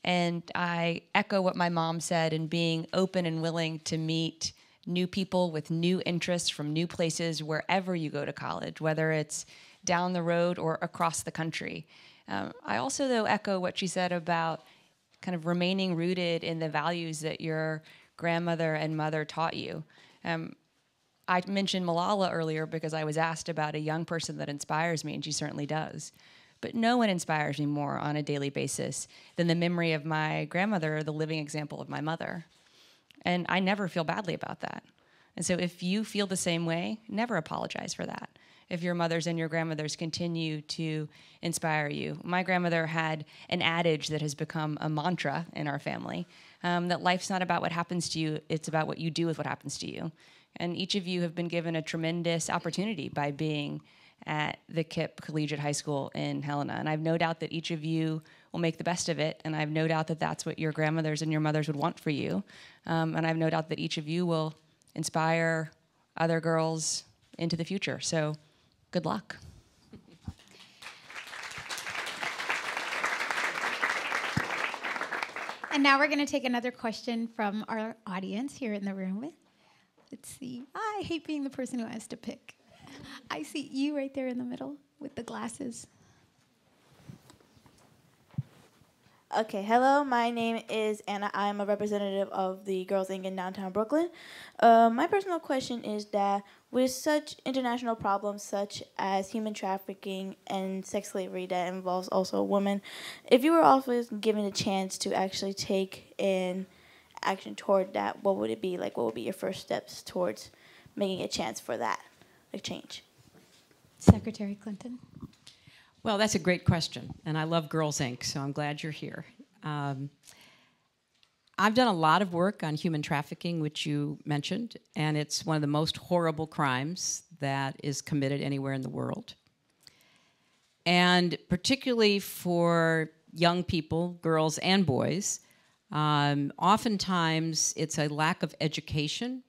And I echo what my mom said in being open and willing to meet new people with new interests from new places wherever you go to college, whether it's down the road or across the country. I also, though, echo what she said about kind of remaining rooted in the values that your grandmother and mother taught you. I mentioned Malala earlier because I was asked about a young person that inspires me, and she certainly does. But no one inspires me more on a daily basis than the memory of my grandmother, the living example of my mother. And I never feel badly about that. And so if you feel the same way, never apologize for that. If your mothers and your grandmothers continue to inspire you. My grandmother had an adage that has become a mantra in our family, that life's not about what happens to you, it's about what you do with what happens to you. And each of you have been given a tremendous opportunity by being at the KIP Collegiate High School in Helena. And I have no doubt that each of you will make the best of it, and I have no doubt that that's what your grandmothers and your mothers would want for you. And I have no doubt that each of you will inspire other girls into the future. So good luck. And now we're going to take another question from our audience here in the room. Let's see. I hate being the person who has to pick. I see you right there in the middle with the glasses. Okay, hello, my name is Anna. I'm a representative of the Girls Inc. in downtown Brooklyn. My personal question is that with such international problems such as human trafficking and sex slavery that involves also women, if you were always given a chance to actually take an action toward that, what would it be? Like, what would be your first steps towards making a chance for that, like change? Secretary Clinton. Well, that's a great question, and I love Girls Inc., so I'm glad you're here. I've done a lot of work on human trafficking, which you mentioned, and it's one of the most horrible crimes that is committed anywhere in the world. And particularly for young people, girls and boys, oftentimes it's a lack of education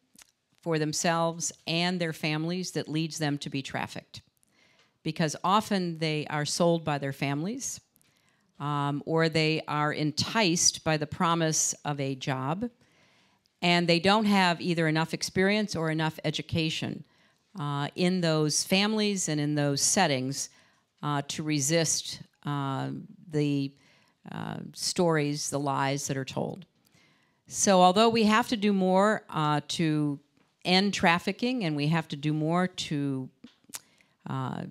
for themselves and their families that leads them to be trafficked. Because often they are sold by their families, or they are enticed by the promise of a job, and they don't have either enough experience or enough education in those families and in those settings to resist the stories, the lies that are told. So although we have to do more to end trafficking, and we have to do more to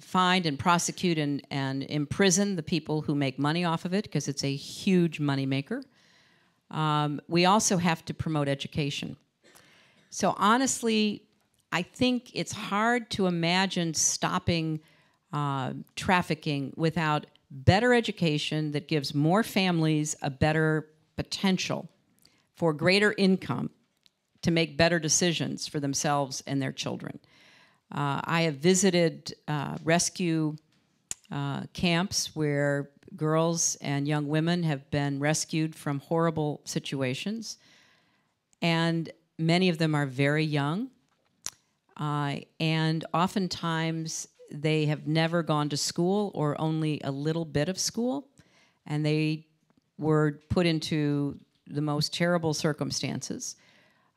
find and prosecute and imprison the people who make money off of it, because it's a huge moneymaker, we also have to promote education. So honestly, I think it's hard to imagine stopping trafficking without better education that gives more families a better potential for greater income to make better decisions for themselves and their children. I have visited rescue camps where girls and young women have been rescued from horrible situations, and many of them are very young, and oftentimes they have never gone to school or only a little bit of school, and they were put into the most terrible circumstances.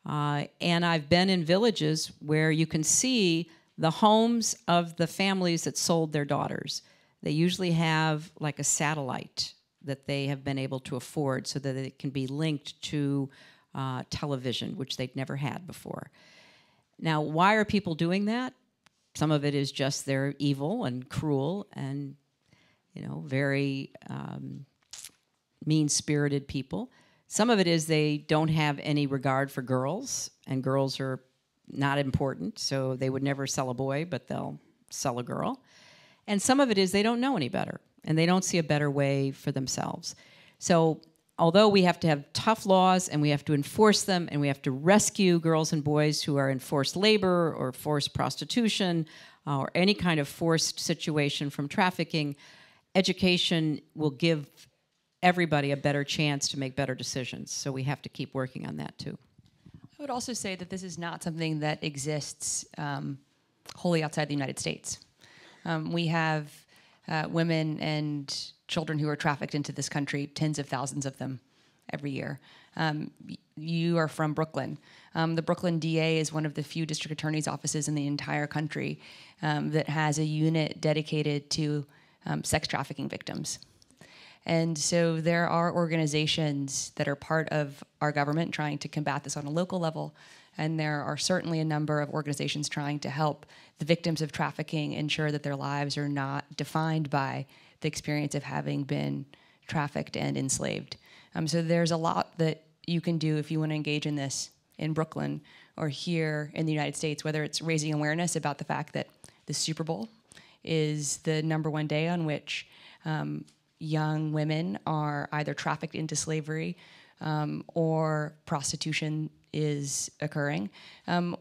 And I've been in villages where you can see the homes of the families that sold their daughters. They usually have like a satellite that they have been able to afford so that it can be linked to television, which they'd never had before. Now, why are people doing that? Some of it is just they're evil and cruel and, you know, very mean-spirited people. Some of it is they don't have any regard for girls, and girls are not important, so they would never sell a boy, but they'll sell a girl. And some of it is they don't know any better, and they don't see a better way for themselves. So although we have to have tough laws, and we have to enforce them, and we have to rescue girls and boys who are in forced labor or forced prostitution or any kind of forced situation from trafficking, education will give everybody a better chance to make better decisions. So we have to keep working on that too. I would also say that this is not something that exists wholly outside the United States. We have women and children who are trafficked into this country, tens of thousands of them every year. You are from Brooklyn. The Brooklyn DA is one of the few district attorney's offices in the entire country that has a unit dedicated to sex trafficking victims. And so there are organizations that are part of our government trying to combat this on a local level, and there are certainly a number of organizations trying to help the victims of trafficking ensure that their lives are not defined by the experience of having been trafficked and enslaved. So there's a lot that you can do if you want to engage in this in Brooklyn or here in the United States, whether it's raising awareness about the fact that the Super Bowl is the #1 day on which young women are either trafficked into slavery or prostitution is occurring,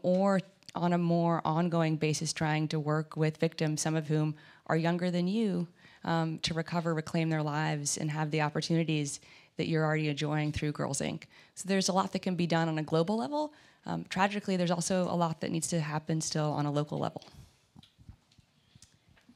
or on a more ongoing basis trying to work with victims, some of whom are younger than you, to recover, reclaim their lives, and have the opportunities that you're already enjoying through Girls Inc. So there's a lot that can be done on a global level. Tragically, there's also a lot that needs to happen still on a local level.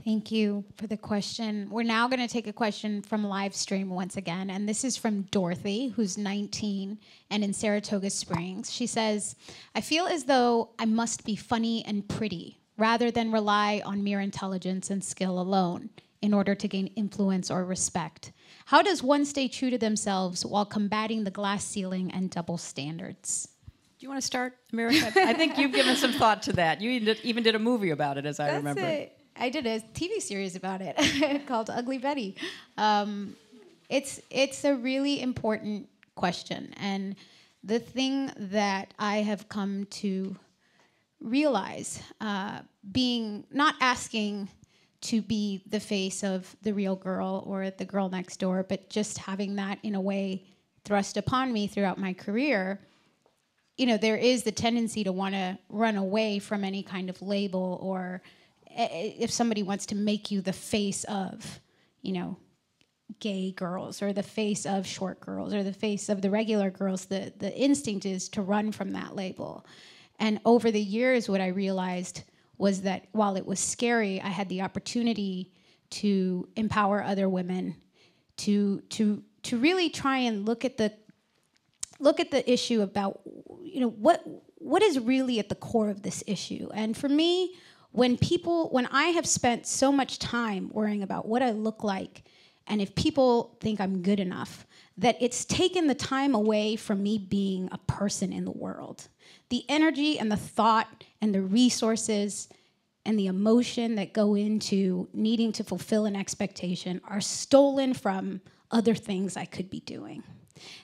Thank you for the question. We're now going to take a question from live stream once again, and this is from Dorothy, who's 19 and in Saratoga Springs. She says, I feel as though I must be funny and pretty rather than rely on mere intelligence and skill alone in order to gain influence or respect. How does one stay true to themselves while combating the glass ceiling and double standards? Do you want to start, America? I think you've given some thought to that. You even did a movie about it, as I remember. It. I did a TV series about it called Ugly Betty. It's a really important question, and the thing that I have come to realize, being not asking to be the face of the real girl or the girl next door, but just having that in a way thrust upon me throughout my career, you know, there is the tendency to want to run away from any kind of label, or if somebody wants to make you the face of, you know, gay girls or the face of short girls or the face of the regular girls, the instinct is to run from that label. And over the years, what I realized was that while it was scary, I had the opportunity to empower other women, to really try and look at the issue about, you know, what is really at the core of this issue. And for me, when I have spent so much time worrying about what I look like and if people think I'm good enough, that it's taken the time away from me being a person in the world. The energy and the thought and the resources and the emotion that go into needing to fulfill an expectation are stolen from other things I could be doing.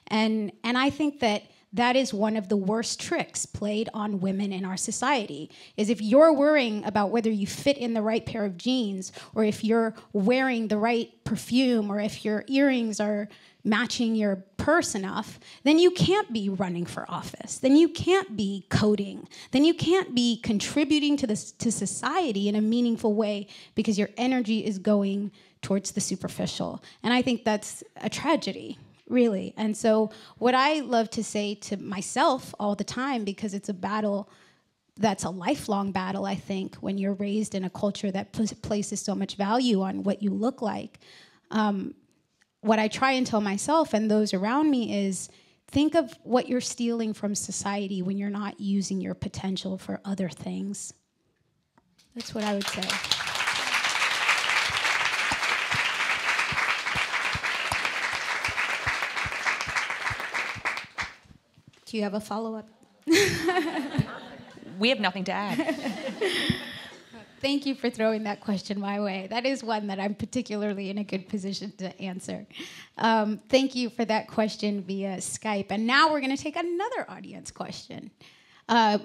And I think that is one of the worst tricks played on women in our society, is if you're worrying about whether you fit in the right pair of jeans, or if you're wearing the right perfume, or if your earrings are matching your purse enough, then you can't be running for office. Then you can't be coding. Then you can't be contributing to society in a meaningful way, because your energy is going towards the superficial. And I think that's a tragedy, really. And so what I love to say to myself all the time, because it's a battle that's a lifelong battle, I think, when you're raised in a culture that places so much value on what you look like, what I try and tell myself and those around me is, think of what you're stealing from society when you're not using your potential for other things. That's what I would say. Do you have a follow-up? We have nothing to add. Thank you for throwing that question my way. That is one that I'm particularly in a good position to answer. Thank you for that question via Skype. And now we're going to take another audience question. And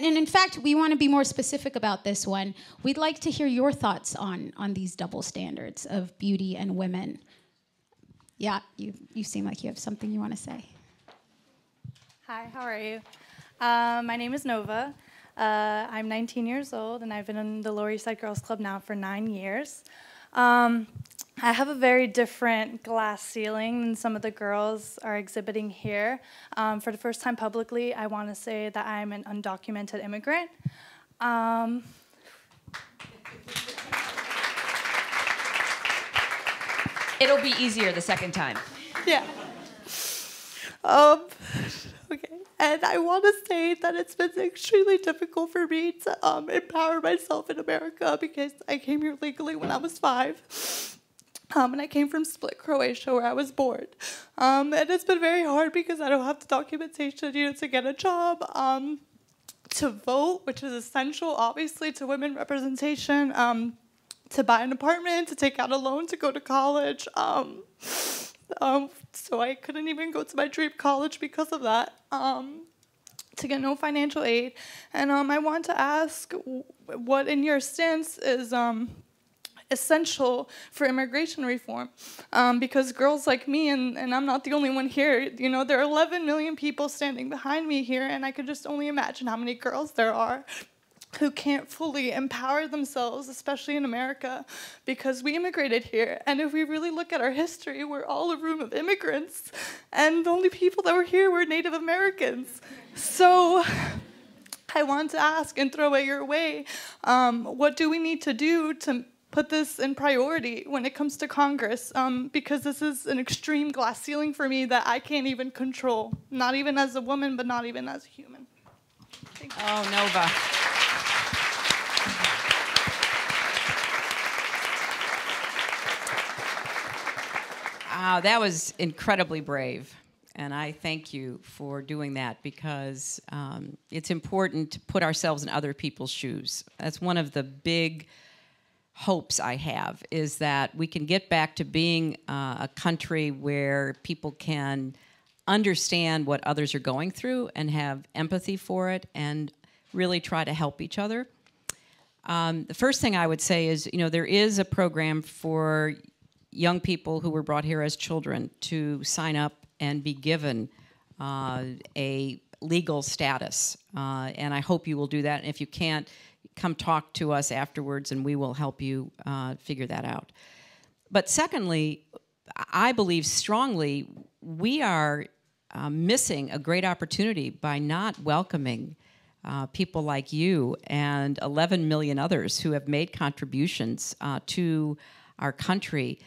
in fact, we want to be more specific about this one. We'd like to hear your thoughts on these double standards of beauty and women. Yeah, you seem like you have something you want to say. Hi, how are you? My name is Nova. I'm 19 years old, and I've been in the Lower East Side Girls Club now for 9 years. I have a very different glass ceiling than some of the girls are exhibiting here. For the first time publicly, I want to say that I'm an undocumented immigrant. It'll be easier the second time. Yeah. Okay. And I want to say that it's been extremely difficult for me to empower myself in America, because I came here legally when I was 5. And I came from Split, Croatia, where I was born. And it's been very hard because I don't have the documentation needed to get a job, to vote, which is essential, obviously, to women representation, to buy an apartment, to take out a loan to go to college. So I couldn't even go to my dream college because of that, to get no financial aid. And I want to ask what, in your stance, is essential for immigration reform, because girls like me, and I'm not the only one here, you know, there are 11 million people standing behind me here, and I could just only imagine how many girls there are who can't fully empower themselves, especially in America, because we immigrated here. And if we really look at our history, we're all a room of immigrants, and the only people that were here were Native Americans. So I want to ask and throw it your way, what do we need to do to put this in priority when it comes to Congress? Because this is an extreme glass ceiling for me that I can't even control, not even as a woman, but not even as a human. Thank you. Oh, Nova. Wow, that was incredibly brave. And I thank you for doing that, because it's important to put ourselves in other people's shoes. That's one of the big hopes I have, is that we can get back to being a country where people can understand what others are going through and have empathy for it and really try to help each other. The first thing I would say is, there is a program for young people who were brought here as children to sign up and be given a legal status. And I hope you will do that. And if you can't, come talk to us afterwards and we will help you figure that out. But secondly, I believe strongly we are missing a great opportunity by not welcoming people like you and 11 million others who have made contributions to our country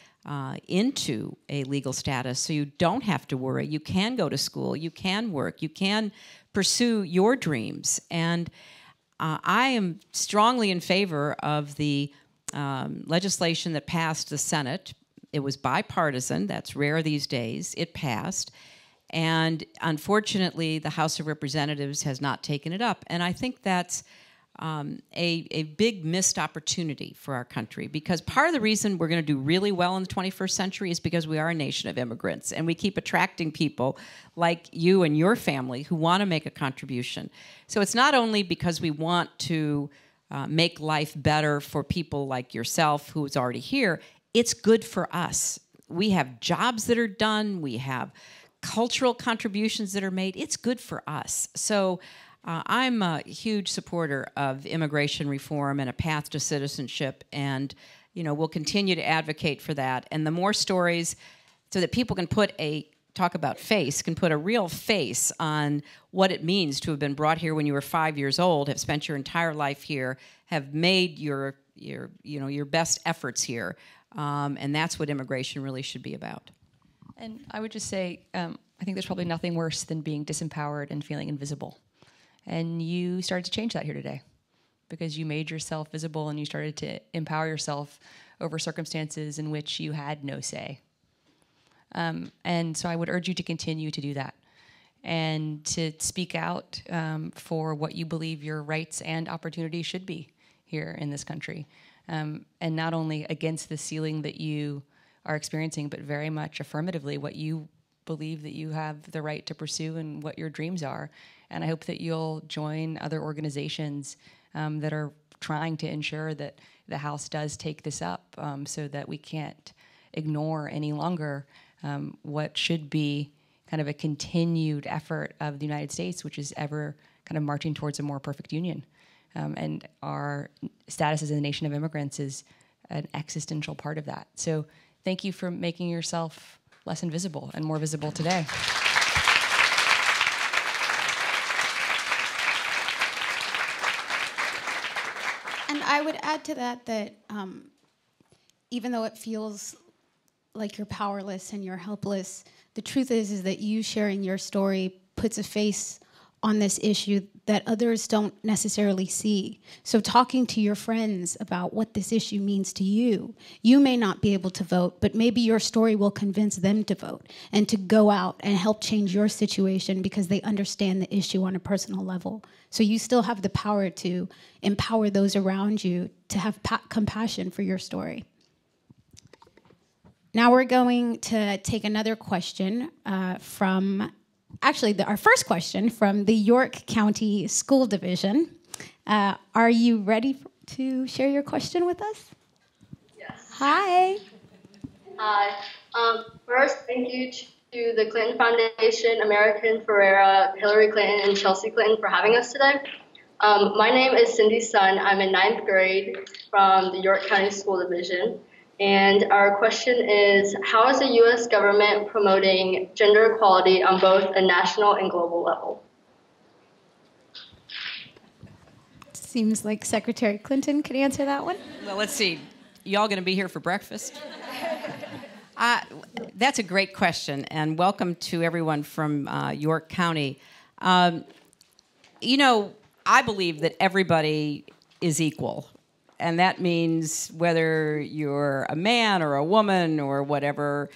into a legal status, so you don't have to worry. You can go to school, you can work, you can pursue your dreams. And I am strongly in favor of the legislation that passed the Senate. It was bipartisan. That's rare these days. It passed. And unfortunately, the House of Representatives has not taken it up. And I think that's a big missed opportunity for our country, because part of the reason we're going to do really well in the 21st century is because we are a nation of immigrants, and we keep attracting people like you and your family who want to make a contribution. So it's not only because we want to make life better for people like yourself who's already here, it's good for us. We have jobs that are done, we have cultural contributions that are made. It's good for us. So I'm a huge supporter of immigration reform and a path to citizenship, and we'll continue to advocate for that. And the more stories, so that people can put talk about face, can put a real face on what it means to have been brought here when you were 5 years old, have spent your entire life here, have made your best efforts here, and that's what immigration really should be about. And I would just say, I think there's probably nothing worse than being disempowered and feeling invisible. And you started to change that here today, because you made yourself visible and you started to empower yourself over circumstances in which you had no say. And so I would urge you to continue to do that and to speak out for what you believe your rights and opportunities should be here in this country. And not only against the ceiling that you are experiencing, but very much affirmatively what you believe that you have the right to pursue and what your dreams are. And I hope that you'll join other organizations that are trying to ensure that the House does take this up, so that we can't ignore any longer what should be kind of a continued effort of the United States, which is ever kind of marching towards a more perfect union. And our status as a nation of immigrants is an existential part of that. So thank you for making yourself less invisible and more visible today. And I would add to that even though it feels like you're powerless and you're helpless, the truth is that you sharing your story puts a face on this issue that others don't necessarily see. So talking to your friends about what this issue means to you, you may not be able to vote, but maybe your story will convince them to vote and to go out and help change your situation because they understand the issue on a personal level. So you still have the power to empower those around you to have compassion for your story. Now we're going to take another question from our first question from the York County School Division. Are you ready to share your question with us? Yes. Hi. Hi. First, thank you to the Clinton Foundation, America Ferrera, Hillary Clinton, and Chelsea Clinton for having us today. My name is Cindy Sun. I'm in 9th grade from the York County School Division. And our question is, how is the U.S. government promoting gender equality on both a national and global level? Seems like Secretary Clinton could answer that one. Well, let's see. Y'all going to be here for breakfast? That's a great question, and welcome to everyone from York County. I believe that everybody is equal. And that means whether you're a man or a woman or whatever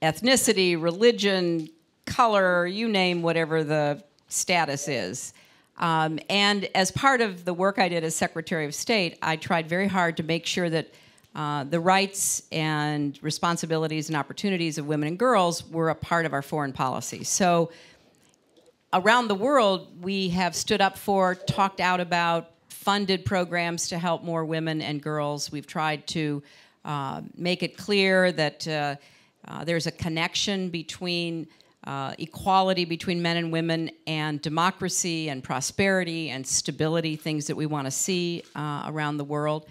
ethnicity, religion, color, you name whatever the status is. And as part of the work I did as Secretary of State, I tried very hard to make sure that the rights and responsibilities and opportunities of women and girls were a part of our foreign policy. So around the world, we have stood up for, talked out about, funded programs to help more women and girls. We've tried to make it clear that there's a connection between equality between men and women and democracy and prosperity and stability, things that we want to see around the world.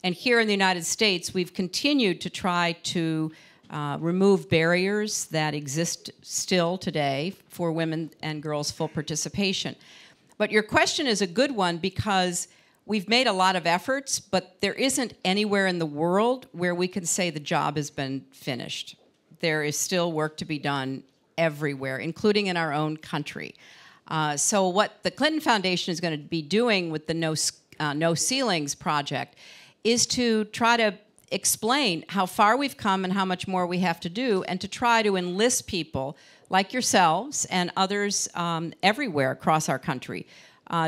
And here in the United States, we've continued to try to remove barriers that exist still today for women and girls' full participation. But your question is a good one because we've made a lot of efforts, but there isn't anywhere in the world where we can say the job has been finished. There is still work to be done everywhere, including in our own country. So what the Clinton Foundation is going to be doing with the No Ceilings project is to try to explain how far we've come and how much more we have to do, and to try to enlist people like yourselves and others everywhere across our country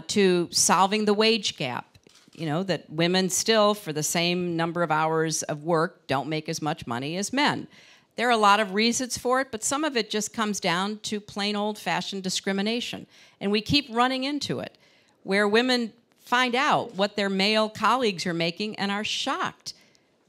to solving the wage gap. You know, that women still, for the same number of hours of work, don't make as much money as men. There are a lot of reasons for it, but some of it just comes down to plain old-fashioned discrimination. And we keep running into it, where women find out what their male colleagues are making and are shocked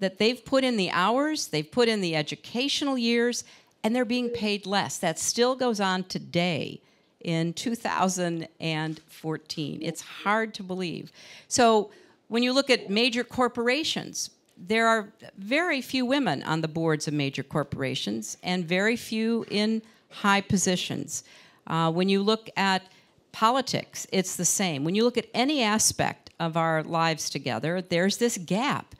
that they've put in the hours, they've put in the educational years, and they're being paid less. That still goes on today in 2014. It's hard to believe. So when you look at major corporations, there are very few women on the boards of major corporations and very few in high positions. When you look at politics, it's the same. When you look at any aspect of our lives together, there's this gap.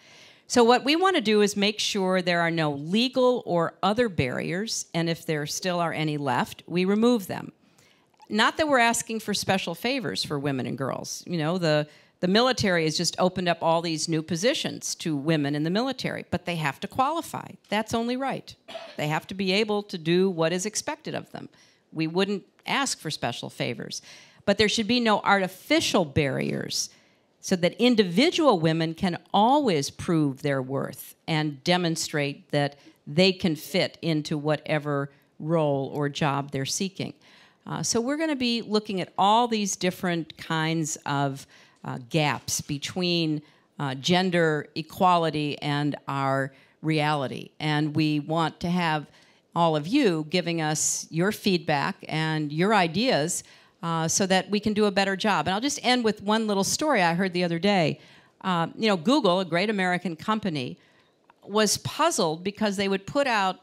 So what we want to do is make sure there are no legal or other barriers, and if there still are any left, we remove them. Not that we're asking for special favors for women and girls. You know, the military has just opened up all these new positions to women in the military, but they have to qualify. That's only right. They have to be able to do what is expected of them. We wouldn't ask for special favors. But there should be no artificial barriers so that individual women can always prove their worth and demonstrate that they can fit into whatever role or job they're seeking. So we're going to be looking at all these different kinds of gaps between gender equality and our reality. And we want to have all of you giving us your feedback and your ideas so that we can do a better job. And I'll just end with one little story I heard the other day. You know, Google, a great American company, was puzzled because they would put out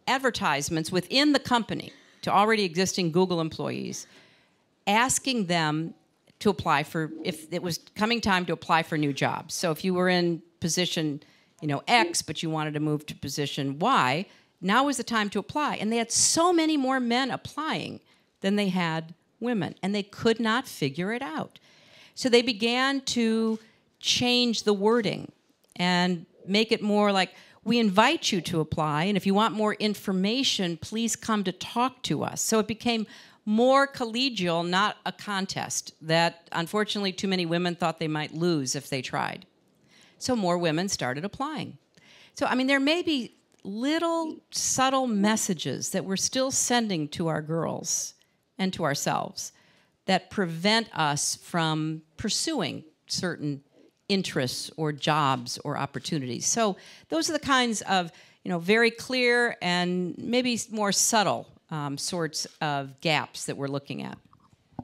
advertisements within the company to already existing Google employees, asking them to apply for, if it was coming time to apply for new jobs. So if you were in position, you know, X, but you wanted to move to position Y, now is the time to apply. And they had so many more men applying than they had women, and they could not figure it out. So they began to change the wording and make it more like, we invite you to apply, and if you want more information, please come to talk to us. So it became more collegial, not a contest, that unfortunately too many women thought they might lose if they tried. So more women started applying. So, I mean, there may be little subtle messages that we're still sending to our girls and to ourselves that prevent us from pursuing certain interests or jobs or opportunities. So those are the kinds of, you know, very clear and maybe more subtle sorts of gaps that we're looking at.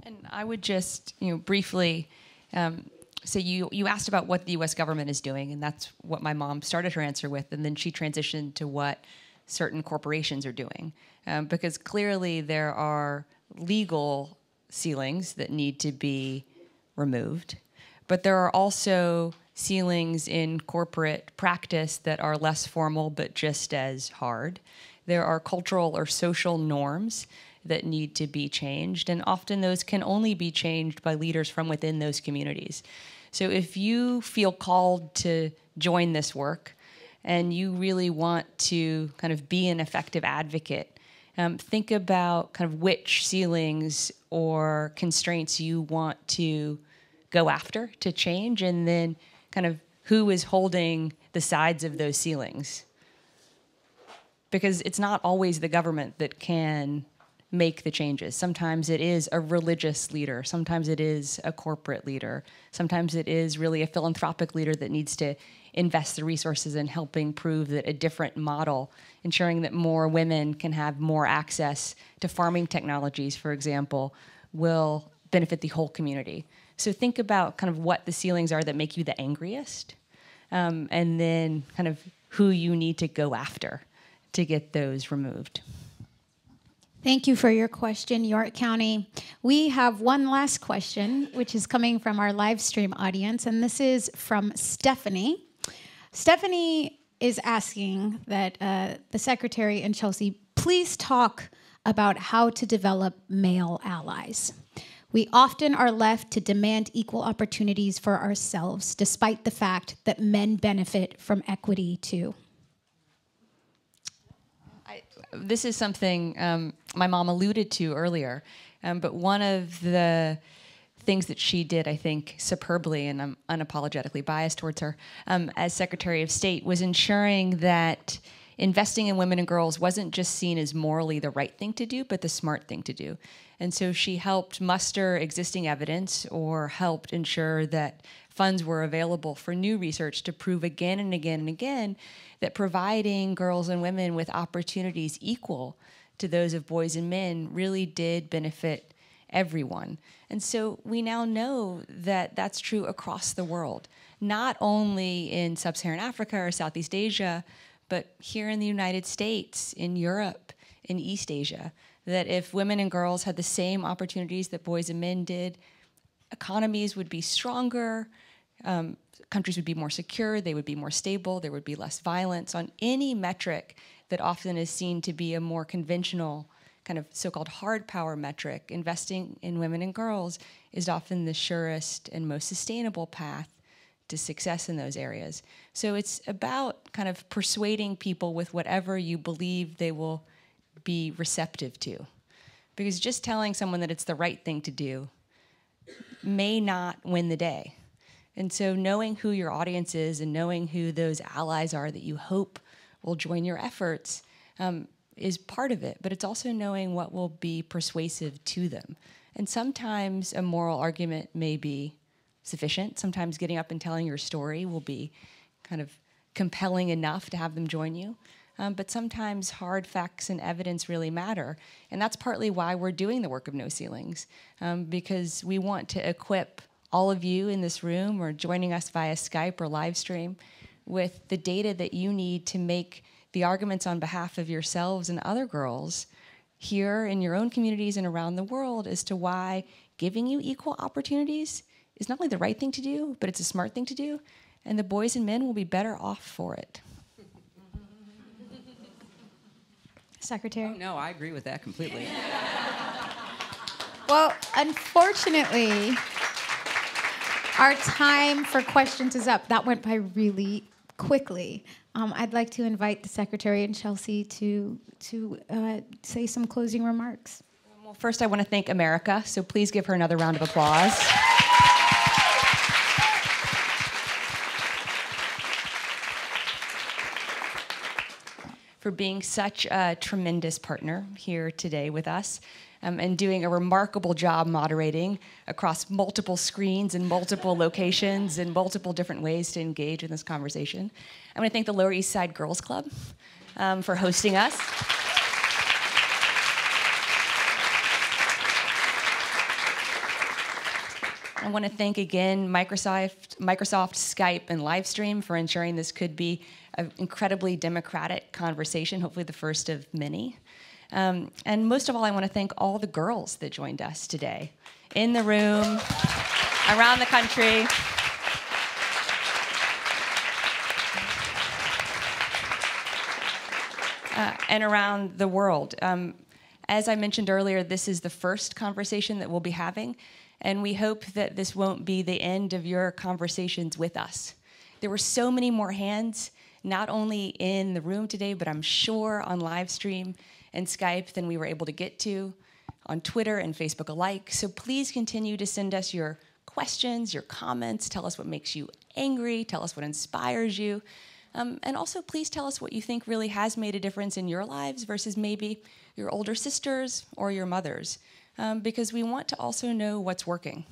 And I would just, you know, briefly say you asked about what the U.S. government is doing, and that's what my mom started her answer with, and then she transitioned to what certain corporations are doing, because clearly there are legal ceilings that need to be removed, but there are also ceilings in corporate practice that are less formal but just as hard. There are cultural or social norms that need to be changed, and often those can only be changed by leaders from within those communities. So if you feel called to join this work and you really want to kind of be an effective advocate, think about kind of which ceilings or constraints you want to go after to change, and then kind of who is holding the sides of those ceilings. Because it's not always the government that can make the changes. Sometimes it is a religious leader. Sometimes it is a corporate leader. Sometimes it is really a philanthropic leader that needs to invest the resources in helping prove that a different model, ensuring that more women can have more access to farming technologies, for example, will benefit the whole community. So think about kind of what the ceilings are that make you the angriest, and then kind of who you need to go after to get those removed. Thank you for your question, York County. We have one last question, which is coming from our live stream audience, and this is from Stephanie. Stephanie is asking that the Secretary and Chelsea please talk about how to develop male allies. We often are left to demand equal opportunities for ourselves, despite the fact that men benefit from equity too. This is something my mom alluded to earlier, but one of the things that she did, I think, superbly, and I'm unapologetically biased towards her, as Secretary of State, was ensuring that investing in women and girls wasn't just seen as morally the right thing to do, but the smart thing to do. And so she helped muster existing evidence or helped ensure that funds were available for new research to prove again and again and again that providing girls and women with opportunities equal to those of boys and men really did benefit everyone. And so we now know that that's true across the world, not only in sub-Saharan Africa or Southeast Asia, but here in the United States, in Europe, in East Asia, that if women and girls had the same opportunities that boys and men did, economies would be stronger, countries would be more secure, they would be more stable, there would be less violence. On any metric that often is seen to be a more conventional kind of so-called hard power metric, investing in women and girls is often the surest and most sustainable path to success in those areas. So it's about kind of persuading people with whatever you believe they will be receptive to. Because just telling someone that it's the right thing to do may not win the day. And so knowing who your audience is and knowing who those allies are that you hope will join your efforts is part of it, but it's also knowing what will be persuasive to them. And sometimes a moral argument may be sufficient. Sometimes getting up and telling your story will be kind of compelling enough to have them join you. But sometimes hard facts and evidence really matter. And that's partly why we're doing the work of No Ceilings, because we want to equip all of you in this room or joining us via Skype or live stream with the data that you need to make the arguments on behalf of yourselves and other girls here in your own communities and around the world as to why giving you equal opportunities is not only the right thing to do, but it's a smart thing to do, and the boys and men will be better off for it. Secretary? Oh, no, I agree with that completely. Well, unfortunately, our time for questions is up. That went by really quickly. I'd like to invite the Secretary and Chelsea to say some closing remarks. Well, first I want to thank America, so please give her another round of applause. For being such a tremendous partner here today with us and doing a remarkable job moderating across multiple screens and multiple locations and multiple different ways to engage in this conversation. I want to thank the Lower East Side Girls Club for hosting us. I want to thank again Microsoft, Skype, and Livestream for ensuring this could be an incredibly democratic conversation, hopefully the first of many. And most of all, I want to thank all the girls that joined us today, in the room, around the country. And around the world. As I mentioned earlier, this is the first conversation that we'll be having, and we hope that this won't be the end of your conversations with us. There were so many more hands, not only in the room today, but I'm sure on live stream and Skype than we were able to get to, on Twitter and Facebook alike. So please continue to send us your questions, your comments, tell us what makes you angry, tell us what inspires you. And also, please tell us what you think really has made a difference in your lives versus maybe your older sisters or your mothers, because we want to also know what's working.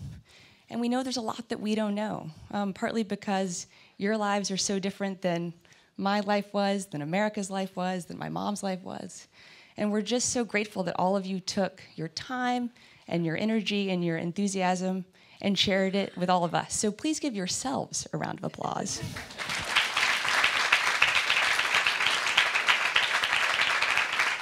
And we know there's a lot that we don't know, partly because your lives are so different than my life was, than America's life was, than my mom's life was. And we're just so grateful that all of you took your time and your energy and your enthusiasm and shared it with all of us. So please give yourselves a round of applause.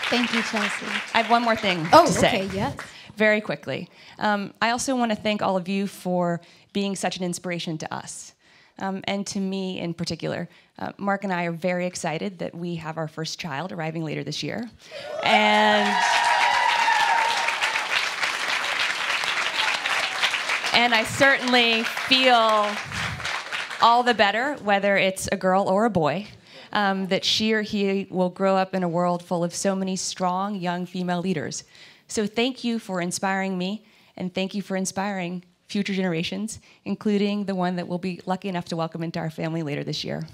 Thank you, Chelsea. I have one more thing to say. Okay, yes. Very quickly. I also want to thank all of you for being such an inspiration to us, and to me in particular. Mark and I are very excited that we have our first child arriving later this year. And I certainly feel all the better, whether it's a girl or a boy, that she or he will grow up in a world full of so many strong young female leaders. So thank you for inspiring me, and thank you for inspiring future generations, including the one that we'll be lucky enough to welcome into our family later this year.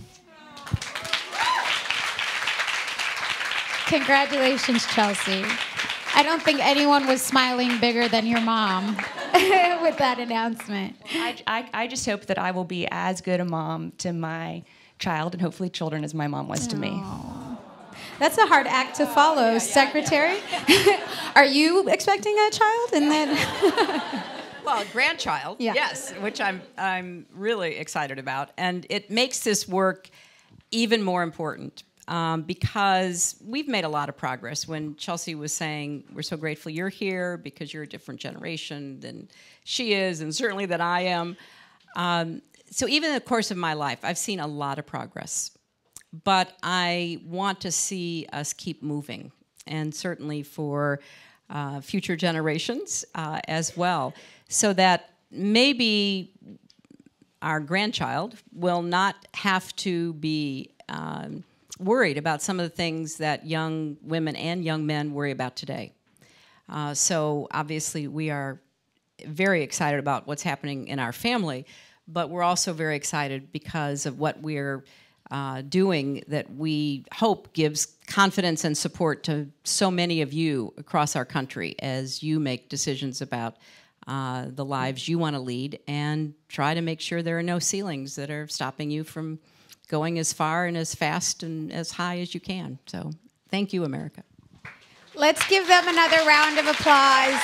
Congratulations, Chelsea. I don't think anyone was smiling bigger than your mom with that announcement. I just hope that I will be as good a mom to my child and hopefully children as my mom was to me. That's a hard act to follow, Secretary. Are you expecting a child? And then, well, a grandchild, yes, which I'm really excited about, and it makes this work even more important because we've made a lot of progress. When Chelsea was saying, "We're so grateful you're here because you're a different generation than she is, and certainly that I am." So even in the course of my life, I've seen a lot of progress. But I want to see us keep moving, and certainly for future generations as well, so that maybe our grandchild will not have to be worried about some of the things that young women and young men worry about today. So obviously we are very excited about what's happening in our family, but we're also very excited because of what we're doing that we hope gives confidence and support to so many of you across our country as you make decisions about the lives you want to lead and try to make sure there are no ceilings that are stopping you from going as far and as fast and as high as you can. So thank you, America. Let's give them another round of applause.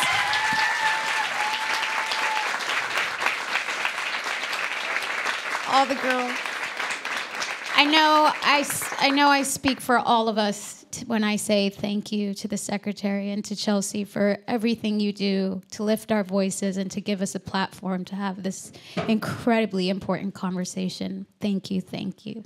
All the girls. I know I speak for all of us when I say thank you to the Secretary and to Chelsea for everything you do to lift our voices and to give us a platform to have this incredibly important conversation. Thank you, thank you.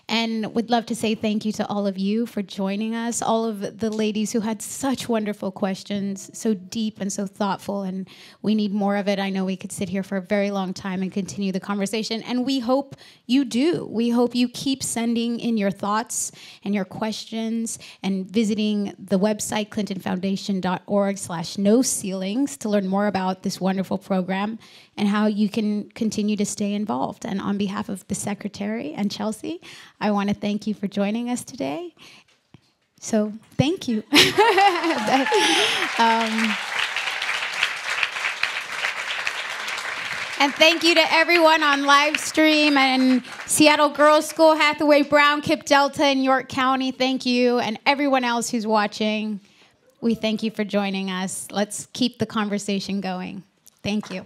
And would love to say thank you to all of you for joining us, all of the ladies who had such wonderful questions, so deep and so thoughtful, and we need more of it. I know we could sit here for a very long time and continue the conversation, and we hope you do. We hope you keep sending in your thoughts and your questions and visiting the website clintonfoundation.org/no ceilings to learn more about this wonderful program and how you can continue to stay involved. And on behalf of the Secretary and Chelsea, I want to thank you for joining us today. So thank you. And thank you to everyone on live stream and Seattle Girls School, Hathaway Brown, Kip Delta, and York County. Thank you. And everyone else who's watching, we thank you for joining us. Let's keep the conversation going. Thank you.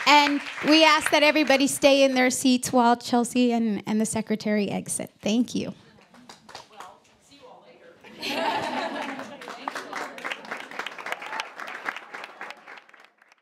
And we ask that everybody stay in their seats while Chelsea and the Secretary exit. Thank you.